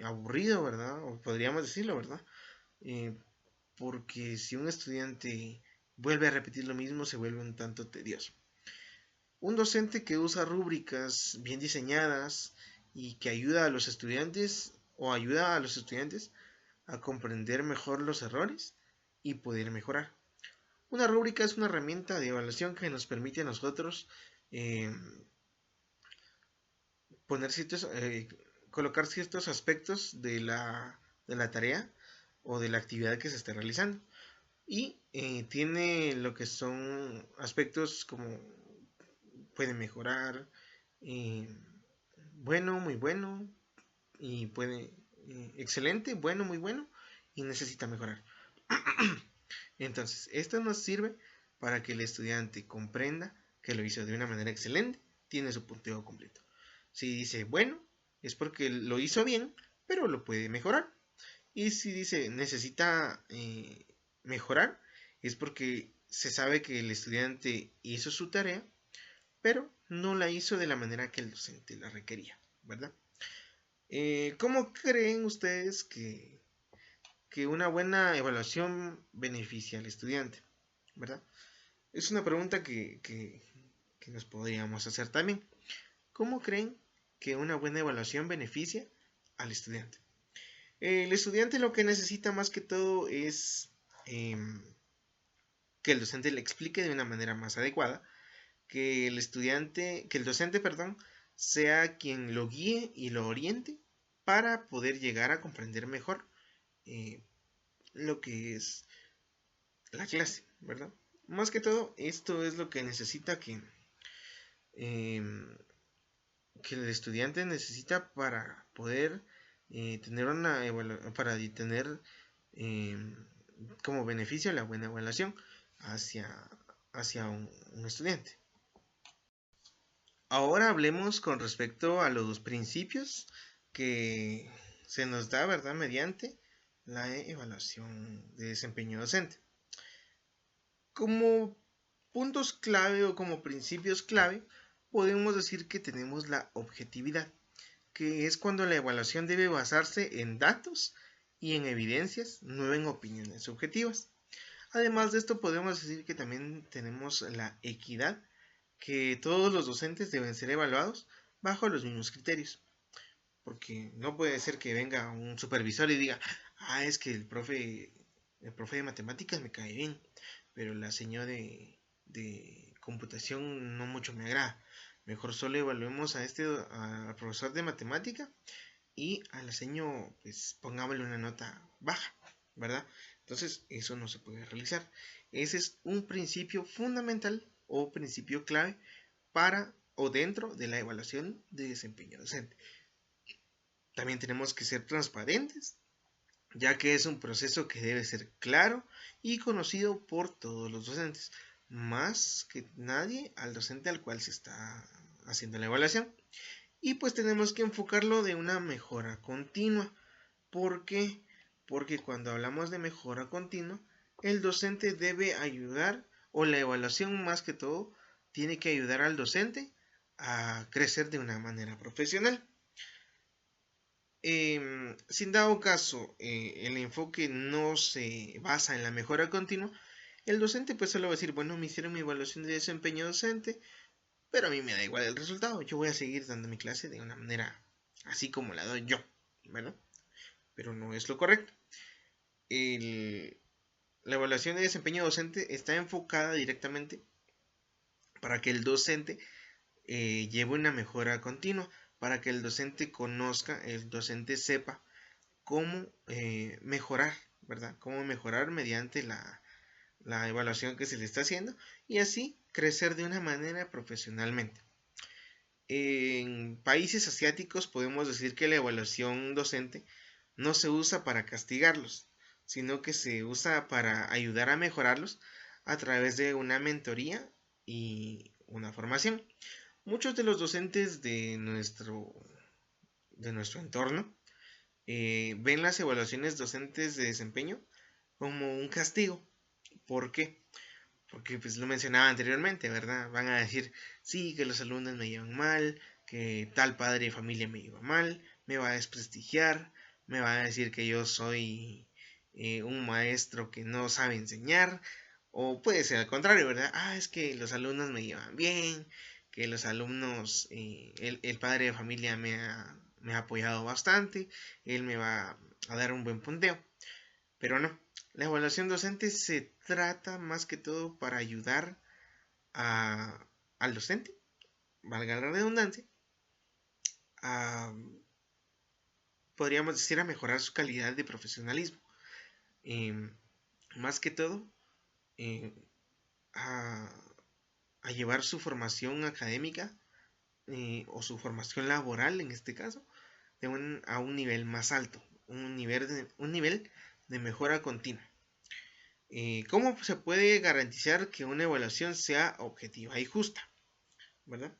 aburrido, ¿verdad? O podríamos decirlo, ¿verdad? Eh, porque si un estudiante vuelve a repetir lo mismo, se vuelve un tanto tedioso. Un docente que usa rúbricas bien diseñadas y que ayuda a los estudiantes o ayuda a los estudiantes a comprender mejor los errores y poder mejorar. Una rúbrica es una herramienta de evaluación que nos permite a nosotros eh, poner ciertos, colocar ciertos aspectos de la tarea o de la actividad que se esté realizando. Y tiene lo que son aspectos como puede mejorar, eh, bueno, muy bueno, y puede, excelente, bueno, muy bueno, y necesita mejorar. Entonces, esto nos sirve para que el estudiante comprenda que lo hizo de una manera excelente, tiene su punteo completo. Si dice bueno, es porque lo hizo bien, pero lo puede mejorar. Y si dice necesita mejorar, es porque se sabe que el estudiante hizo su tarea, pero no la hizo de la manera que el docente la requería, ¿verdad? ¿Cómo creen ustedes que una buena evaluación beneficia al estudiante? ¿Verdad? Es una pregunta que nos podríamos hacer también. ¿Cómo creen que una buena evaluación beneficia al estudiante? El estudiante lo que necesita más que todo es eh, que el docente le explique de una manera más adecuada, que el docente, perdón, sea quien lo guíe y lo oriente para poder llegar a comprender mejor eh, lo que es la clase, ¿verdad? Más que todo, esto es lo que necesita eh, que el estudiante necesita para poder tener para tener eh, como beneficio la buena evaluación hacia, hacia un estudiante. Ahora hablemos con respecto a los principios que se nos da, ¿verdad?, mediante la evaluación de desempeño docente. Como puntos clave o como principios clave, podemos decir que tenemos la objetividad, que es cuando la evaluación debe basarse en datos y en evidencias, no en opiniones subjetivas. Además de esto, podemos decir que también tenemos la equidad, que todos los docentes deben ser evaluados bajo los mismos criterios. Porque no puede ser que venga un supervisor y diga, es que el profe de matemáticas me cae bien, pero la señora de computación no mucho me agrada. Mejor solo evaluemos al profesor de matemática y a la señora, pues pongámosle una nota baja, ¿verdad? Entonces, eso no se puede realizar. Ese es un principio fundamental o principio clave para o dentro de la evaluación de desempeño docente. También tenemos que ser transparentes, ya que es un proceso que debe ser claro y conocido por todos los docentes, más que nadie al docente al cual se está haciendo la evaluación. Y pues tenemos que enfocarlo de una mejora continua. ¿Por qué? Porque cuando hablamos de mejora continua, el docente debe ayudar, o la evaluación más que todo, tiene que ayudar al docente a crecer de una manera profesional. Sin dado caso el enfoque no se basa en la mejora continua, el docente pues solo va a decir, bueno, me hicieron mi evaluación de desempeño docente, pero a mí me da igual el resultado, yo voy a seguir dando mi clase de una manera así como la doy yo, ¿verdad? Pero no es lo correcto. La evaluación de desempeño docente está enfocada directamente para que el docente lleve una mejora continua, para que el docente conozca, el docente sepa cómo mejorar, ¿verdad? Cómo mejorar mediante la evaluación que se le está haciendo y así crecer de una manera profesionalmente. En países asiáticos podemos decir que la evaluación docente no se usa para castigarlos, sino que se usa para ayudar a mejorarlos a través de una mentoría y una formación. Muchos de los docentes de nuestro entorno ven las evaluaciones docentes de desempeño como un castigo, ¿Por qué? Porque pues lo mencionaba anteriormente, ¿verdad? Van a decir, sí, que los alumnos me llevan mal, que tal padre de familia me lleva mal, me va a desprestigiar, me va a decir que yo soy un maestro que no sabe enseñar, o puede ser al contrario, ¿verdad? Ah, es que los alumnos me llevan bien, que los alumnos, el padre de familia me ha apoyado bastante, él me va a dar un buen punteo. Pero no, la evaluación docente se trata más que todo para ayudar a, al docente, valga la redundancia, a, podríamos decir, a mejorar su calidad de profesionalismo. Eh, Más que todo, eh, a, a, llevar su formación académica o su formación laboral, en este caso, a un nivel más alto, un nivel de mejora continua. ¿Cómo se puede garantizar que una evaluación sea objetiva y justa? ¿Verdad?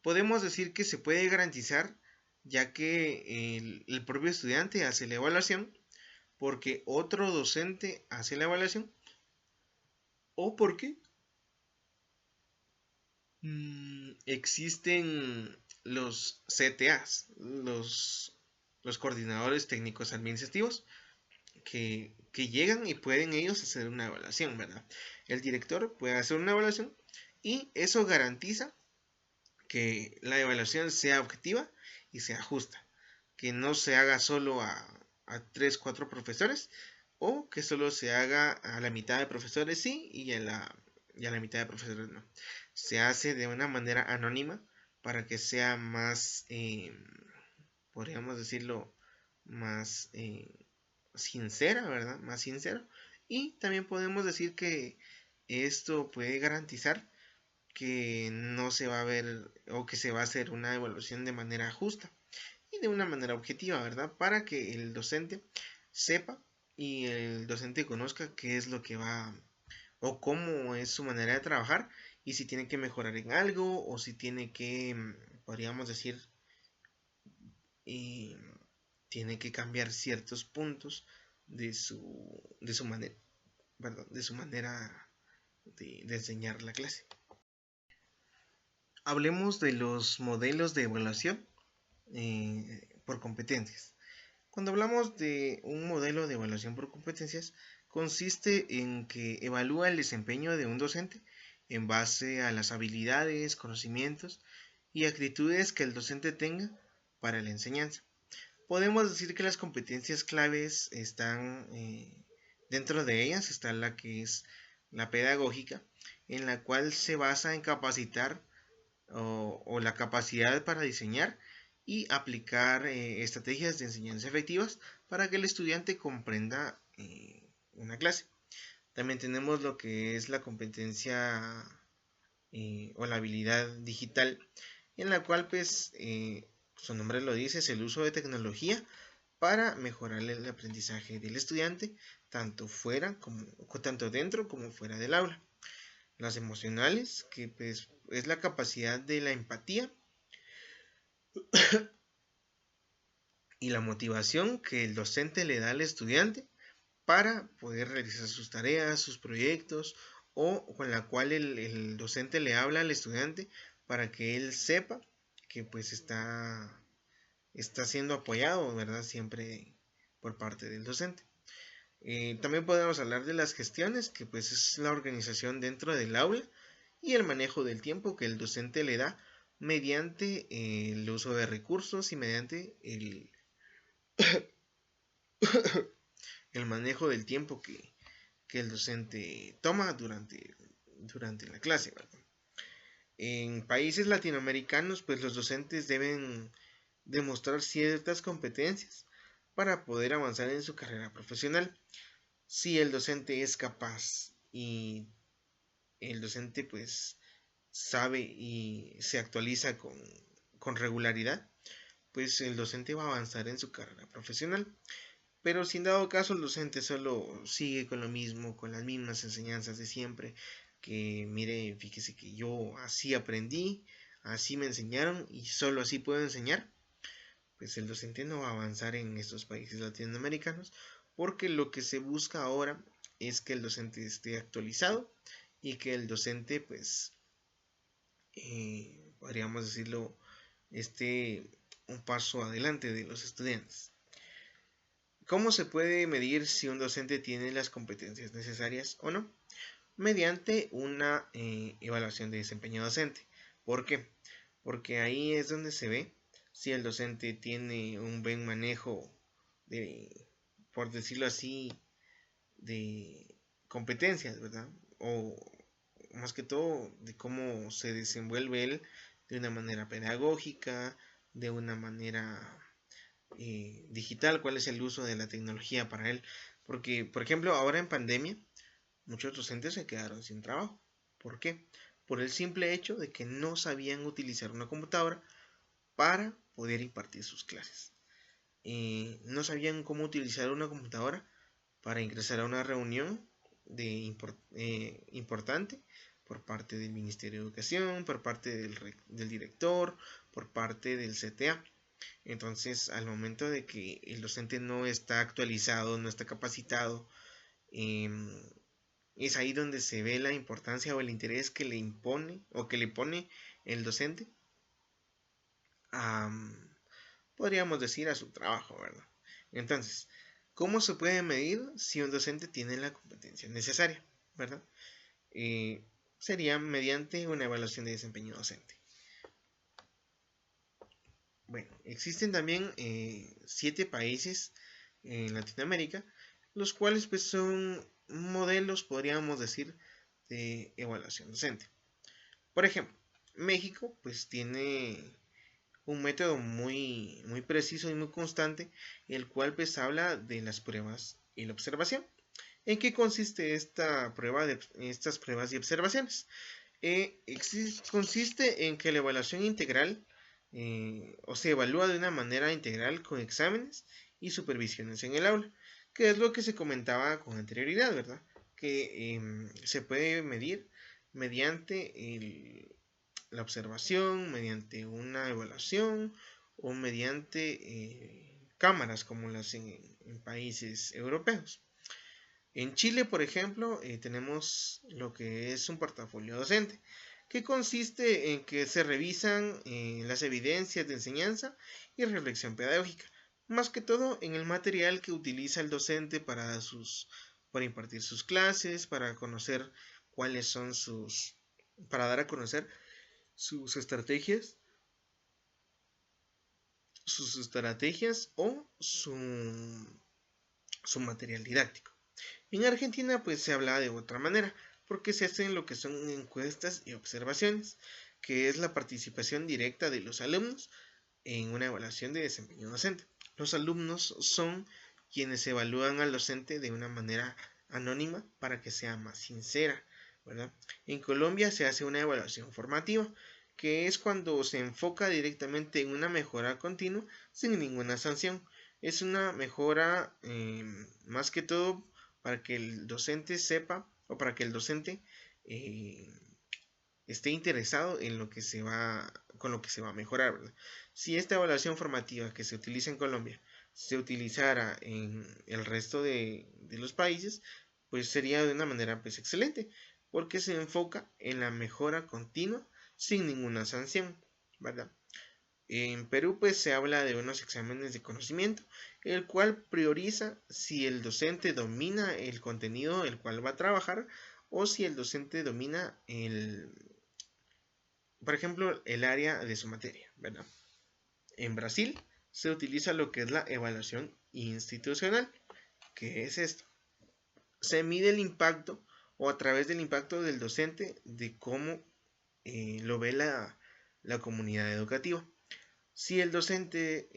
Podemos decir que se puede garantizar ya que el propio estudiante hace la evaluación, porque otro docente hace la evaluación, o porque existen los CTAs, los coordinadores técnicos administrativos, que llegan y pueden ellos hacer una evaluación, ¿verdad? El director puede hacer una evaluación y eso garantiza que la evaluación sea objetiva y sea justa, que no se haga solo a 3, 4 profesores o que solo se haga a la mitad de profesores sí y a la mitad de profesores no. Se hace de una manera anónima para que sea más, podríamos decirlo, más sincera, ¿verdad? Más sincero. Y también podemos decir que esto puede garantizar que no se va a ver o que se va a hacer una evaluación de manera justa y de una manera objetiva, ¿verdad? Para que el docente sepa y el docente conozca qué es lo que va o cómo es su manera de trabajar y si tiene que mejorar en algo o si tiene que, podríamos decir, eh, tiene que cambiar ciertos puntos de su manera, perdón, de su manera de enseñar la clase. Hablemos de los modelos de evaluación por competencias. Cuando hablamos de un modelo de evaluación por competencias, consiste en que evalúa el desempeño de un docente en base a las habilidades, conocimientos y actitudes que el docente tenga para la enseñanza. Podemos decir que las competencias claves están dentro de ellas, está la que es la pedagógica, en la cual se basa en capacitar o la capacidad para diseñar y aplicar estrategias de enseñanza efectivas para que el estudiante comprenda una clase. También tenemos lo que es la competencia o la habilidad digital, en la cual pues su nombre lo dice, es el uso de tecnología para mejorar el aprendizaje del estudiante, tanto dentro como fuera del aula. Las emocionales, que pues es la capacidad de la empatía y la motivación que el docente le da al estudiante para poder realizar sus tareas, sus proyectos o con la cual el docente le habla al estudiante para que él sepa que pues está siendo apoyado, ¿verdad? Siempre por parte del docente. También podemos hablar de las gestiones, que pues es la organización dentro del aula y el manejo del tiempo que el docente le da mediante el uso de recursos y mediante el manejo del tiempo que el docente toma durante la clase, ¿verdad? En países latinoamericanos, pues los docentes deben demostrar ciertas competencias para poder avanzar en su carrera profesional. Si el docente es capaz y el docente pues sabe y se actualiza con regularidad, pues el docente va a avanzar en su carrera profesional. Pero si en dado caso el docente solo sigue con lo mismo, con las mismas enseñanzas de siempre, que mire, fíjese que yo así aprendí, así me enseñaron y solo así puedo enseñar, pues el docente no va a avanzar en estos países latinoamericanos, porque lo que se busca ahora es que el docente esté actualizado y que el docente, pues, podríamos decirlo, esté un paso adelante de los estudiantes. ¿Cómo se puede medir si un docente tiene las competencias necesarias o no? Mediante una evaluación de desempeño docente. ¿Por qué? Porque ahí es donde se ve si el docente tiene un buen manejo de, por decirlo así, de competencias, ¿verdad? O más que todo de cómo se desenvuelve él de una manera pedagógica, de una manera digital, cuál es el uso de la tecnología para él. Porque, por ejemplo, ahora en pandemia, muchos docentes se quedaron sin trabajo. ¿Por qué? Por el simple hecho de que no sabían utilizar una computadora para poder impartir sus clases. No sabían cómo utilizar una computadora para ingresar a una reunión importante por parte del Ministerio de Educación, por parte del director, por parte del CTA. Entonces, al momento de que el docente no está actualizado, no está capacitado, es ahí donde se ve la importancia o el interés que le impone o que le pone el docente a, podríamos decir, a su trabajo, ¿verdad? Entonces, ¿cómo se puede medir si un docente tiene la competencia necesaria, ¿verdad? Sería mediante una evaluación de desempeño docente. Bueno, existen también 7 países en Latinoamérica, los cuales pues son modelos, podríamos decir, de evaluación docente. Por ejemplo, México pues tiene un método muy preciso y muy constante, el cual pues habla de las pruebas y la observación. ¿En qué consiste estas pruebas y observaciones? Consiste en que la evaluación integral o se evalúa de una manera integral con exámenes y supervisiones en el aula, que es lo que se comentaba con anterioridad, ¿verdad? Que se puede medir mediante la observación, mediante una evaluación o mediante cámaras como las en países europeos. En Chile, por ejemplo, tenemos lo que es un portafolio docente, que consiste en que se revisan las evidencias de enseñanza y reflexión pedagógica, más que todo en el material que utiliza el docente para impartir sus clases, para conocer cuáles son para dar a conocer sus estrategias, o su material didáctico. En Argentina pues se habla de otra manera, porque se hacen lo que son encuestas y observaciones, que es la participación directa de los alumnos en una evaluación de desempeño docente. Los alumnos son quienes evalúan al docente de una manera anónima para que sea más sincera, ¿verdad? En Colombia se hace una evaluación formativa, que es cuando se enfoca directamente en una mejora continua sin ninguna sanción. Es una mejora más que todo para que el docente sepa o para que el docente esté interesado en con lo que se va a mejorar, ¿verdad? Si esta evaluación formativa que se utiliza en Colombia se utilizara en el resto de los países, pues sería de una manera pues excelente, porque se enfoca en la mejora continua sin ninguna sanción, ¿verdad? En Perú pues se habla de unos exámenes de conocimiento, el cual prioriza si el docente domina el contenido el cual va a trabajar o si el docente domina por ejemplo, el área de su materia, ¿verdad? En Brasil se utiliza lo que es la evaluación institucional. ¿Qué es esto? Se mide el impacto o a través del impacto del docente de cómo lo ve la comunidad educativa. Si el docente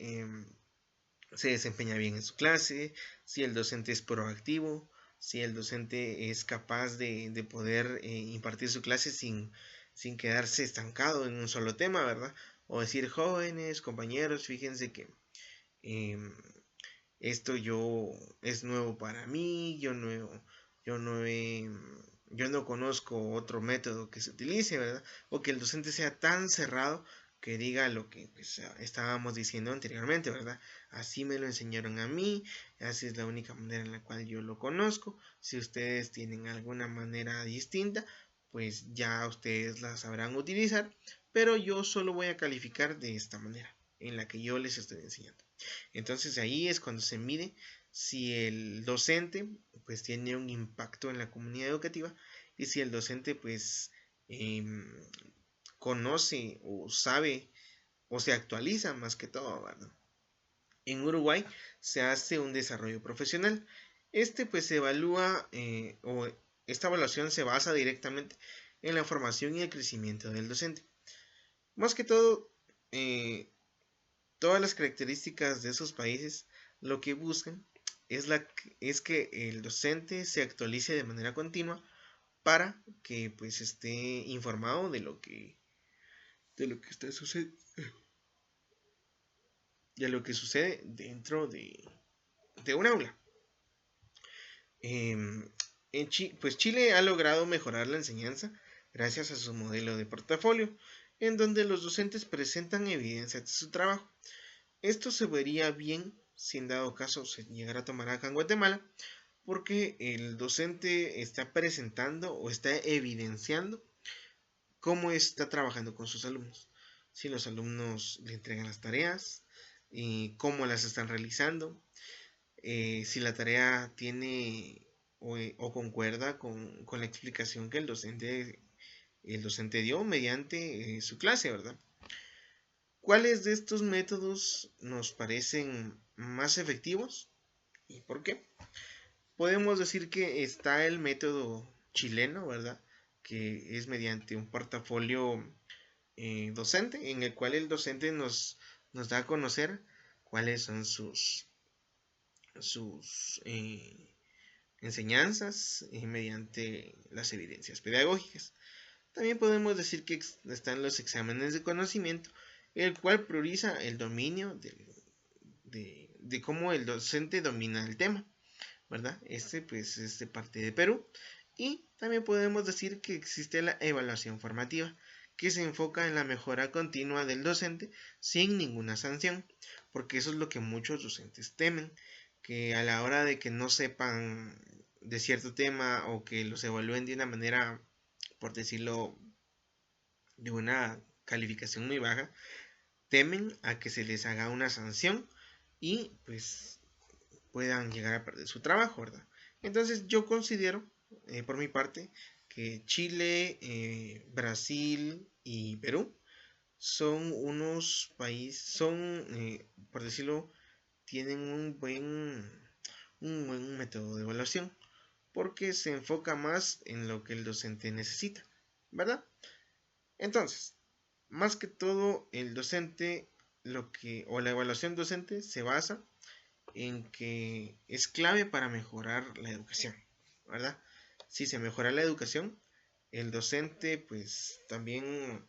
se desempeña bien en su clase, si el docente es proactivo, si el docente es capaz de poder impartir su clase sin quedarse estancado en un solo tema, ¿verdad? O decir, jóvenes, compañeros, fíjense que eh, esto es nuevo para mí, yo no he, yo no conozco otro método que se utilice, ¿verdad? O que el docente sea tan cerrado que diga lo que pues, estábamos diciendo anteriormente, ¿verdad? Así me lo enseñaron a mí, así es la única manera en la cual yo lo conozco. Si ustedes tienen alguna manera distinta, pues ya ustedes la sabrán utilizar, pero yo solo voy a calificar de esta manera, en la que yo les estoy enseñando. Entonces ahí es cuando se mide si el docente pues tiene un impacto en la comunidad educativa y si el docente pues eh, conoce o sabe o se actualiza más que todo, ¿verdad? En Uruguay se hace un desarrollo profesional. Este pues se evalúa o esta evaluación se basa directamente en la formación y el crecimiento del docente. Más que todo, todas las características de esos países lo que buscan es que el docente se actualice de manera continua para que pues esté informado de lo que está sucediendo, de lo que sucede dentro de un aula. Pues Chile ha logrado mejorar la enseñanza gracias a su modelo de portafolio, en donde los docentes presentan evidencia de su trabajo. Esto se vería bien si en dado caso se llegara a tomar acá en Guatemala, porque el docente está presentando o está evidenciando cómo está trabajando con sus alumnos. Si los alumnos le entregan las tareas, cómo las están realizando, si la tarea tiene o concuerda con la explicación que el docente dio mediante su clase, ¿verdad? ¿Cuáles de estos métodos nos parecen más efectivos y por qué? Podemos decir que está el método chileno, ¿verdad? Que es mediante un portafolio docente, en el cual el docente nos da a conocer cuáles son sus enseñanzas mediante las evidencias pedagógicas. También podemos decir que están los exámenes de conocimiento, el cual prioriza el dominio de cómo el docente domina el tema, ¿verdad? Este pues es de parte de Perú. Y también podemos decir que existe la evaluación formativa, que se enfoca en la mejora continua del docente sin ninguna sanción, porque eso es lo que muchos docentes temen, que a la hora de que no sepan de cierto tema o que los evalúen de una manera, por decirlo, de una calificación muy baja, temen a que se les haga una sanción y pues puedan llegar a perder su trabajo, ¿verdad? Entonces yo considero, por mi parte, que Chile, Brasil y Perú son unos países, por decirlo, tienen un buen método de evaluación, porque se enfoca más en lo que el docente necesita, ¿verdad? Entonces, más que todo, el docente, o la evaluación docente se basa en que es clave para mejorar la educación, ¿verdad? Si se mejora la educación, el docente pues también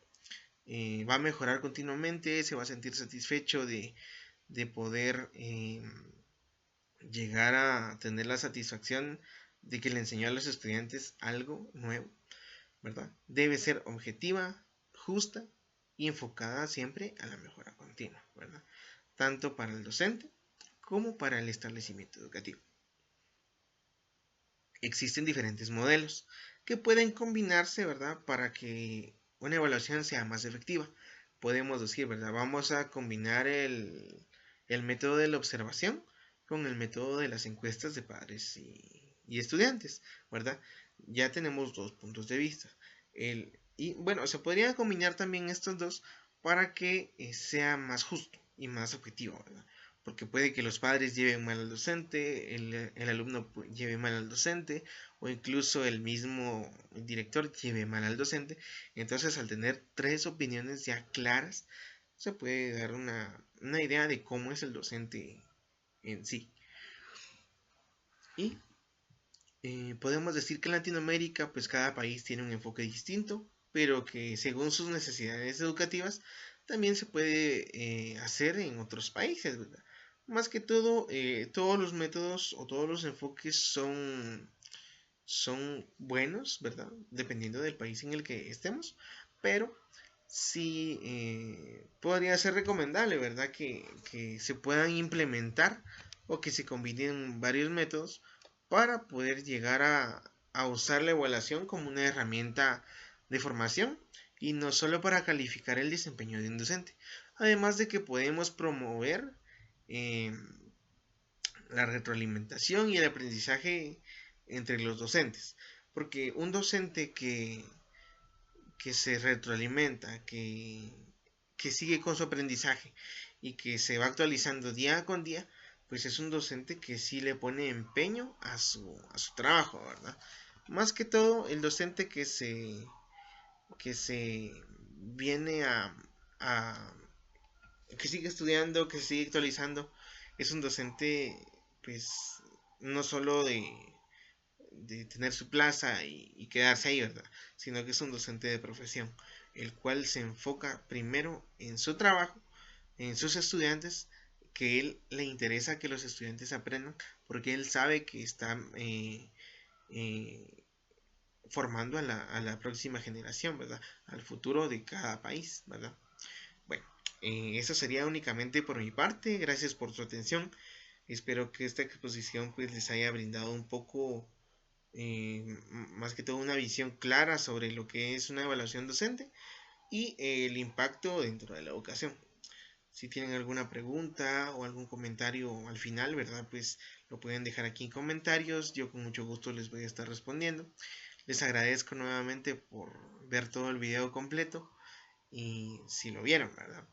va a mejorar continuamente, se va a sentir satisfecho de poder llegar a tener la satisfacción de que le enseñó a los estudiantes algo nuevo, ¿verdad? Debe ser objetiva, justa y enfocada siempre a la mejora continua, ¿verdad? Tanto para el docente como para el establecimiento educativo. Existen diferentes modelos que pueden combinarse, ¿verdad? Para que una evaluación sea más efectiva. Podemos decir, ¿verdad? Vamos a combinar el método de la observación con el método de las encuestas de padres y estudiantes, ¿verdad? Ya tenemos dos puntos de vista. Y bueno, se podría combinar también estos dos para que sea más justo y más objetivo, ¿verdad? Porque puede que los padres lleven mal al docente, el alumno lleve mal al docente, o incluso el mismo director lleve mal al docente. Entonces, al tener tres opiniones ya claras, se puede dar una idea de cómo es el docente en sí. Y podemos decir que en Latinoamérica, pues cada país tiene un enfoque distinto, pero que según sus necesidades educativas, también se puede hacer en otros países, ¿verdad? Más que todo, todos los métodos o todos los enfoques son buenos, ¿verdad? Dependiendo del país en el que estemos, pero sí podría ser recomendable, ¿verdad? Que se puedan implementar o que se combinen varios métodos para poder llegar a usar la evaluación como una herramienta de formación y no solo para calificar el desempeño de un docente. Además de que podemos promover eh, la retroalimentación y el aprendizaje entre los docentes. Porque un docente que se retroalimenta, que sigue con su aprendizaje y que se va actualizando día con día, pues es un docente que sí le pone empeño a su trabajo, ¿verdad? Más que todo, el docente que se viene a que sigue estudiando, que se sigue actualizando, es un docente, pues, no solo de tener su plaza y quedarse ahí, ¿verdad? Sino que es un docente de profesión, el cual se enfoca primero en su trabajo, en sus estudiantes, que él le interesa que los estudiantes aprendan, porque él sabe que está eh, formando a la próxima generación, ¿verdad? Al futuro de cada país, ¿verdad? Bueno, eso sería únicamente por mi parte. Gracias por su atención. Espero que esta exposición pues les haya brindado un poco, más que todo, una visión clara sobre lo que es una evaluación docente y el impacto dentro de la educación. Si tienen alguna pregunta o algún comentario al final, ¿verdad? Pues lo pueden dejar aquí en comentarios. Yo con mucho gusto les voy a estar respondiendo. Les agradezco nuevamente por ver todo el video completo y si lo vieron, ¿verdad?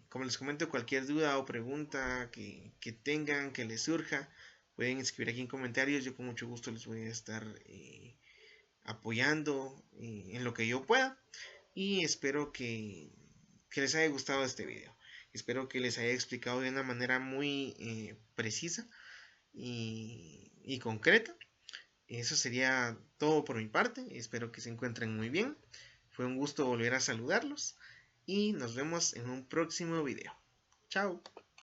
Como les comento, cualquier duda o pregunta que tengan, que les surja, pueden escribir aquí en comentarios. Yo con mucho gusto les voy a estar apoyando en lo que yo pueda. Y espero que les haya gustado este video. Espero que les haya explicado de una manera muy precisa y concreta. Eso sería todo por mi parte. Espero que se encuentren muy bien. Fue un gusto volver a saludarlos y nos vemos en un próximo video. Chao.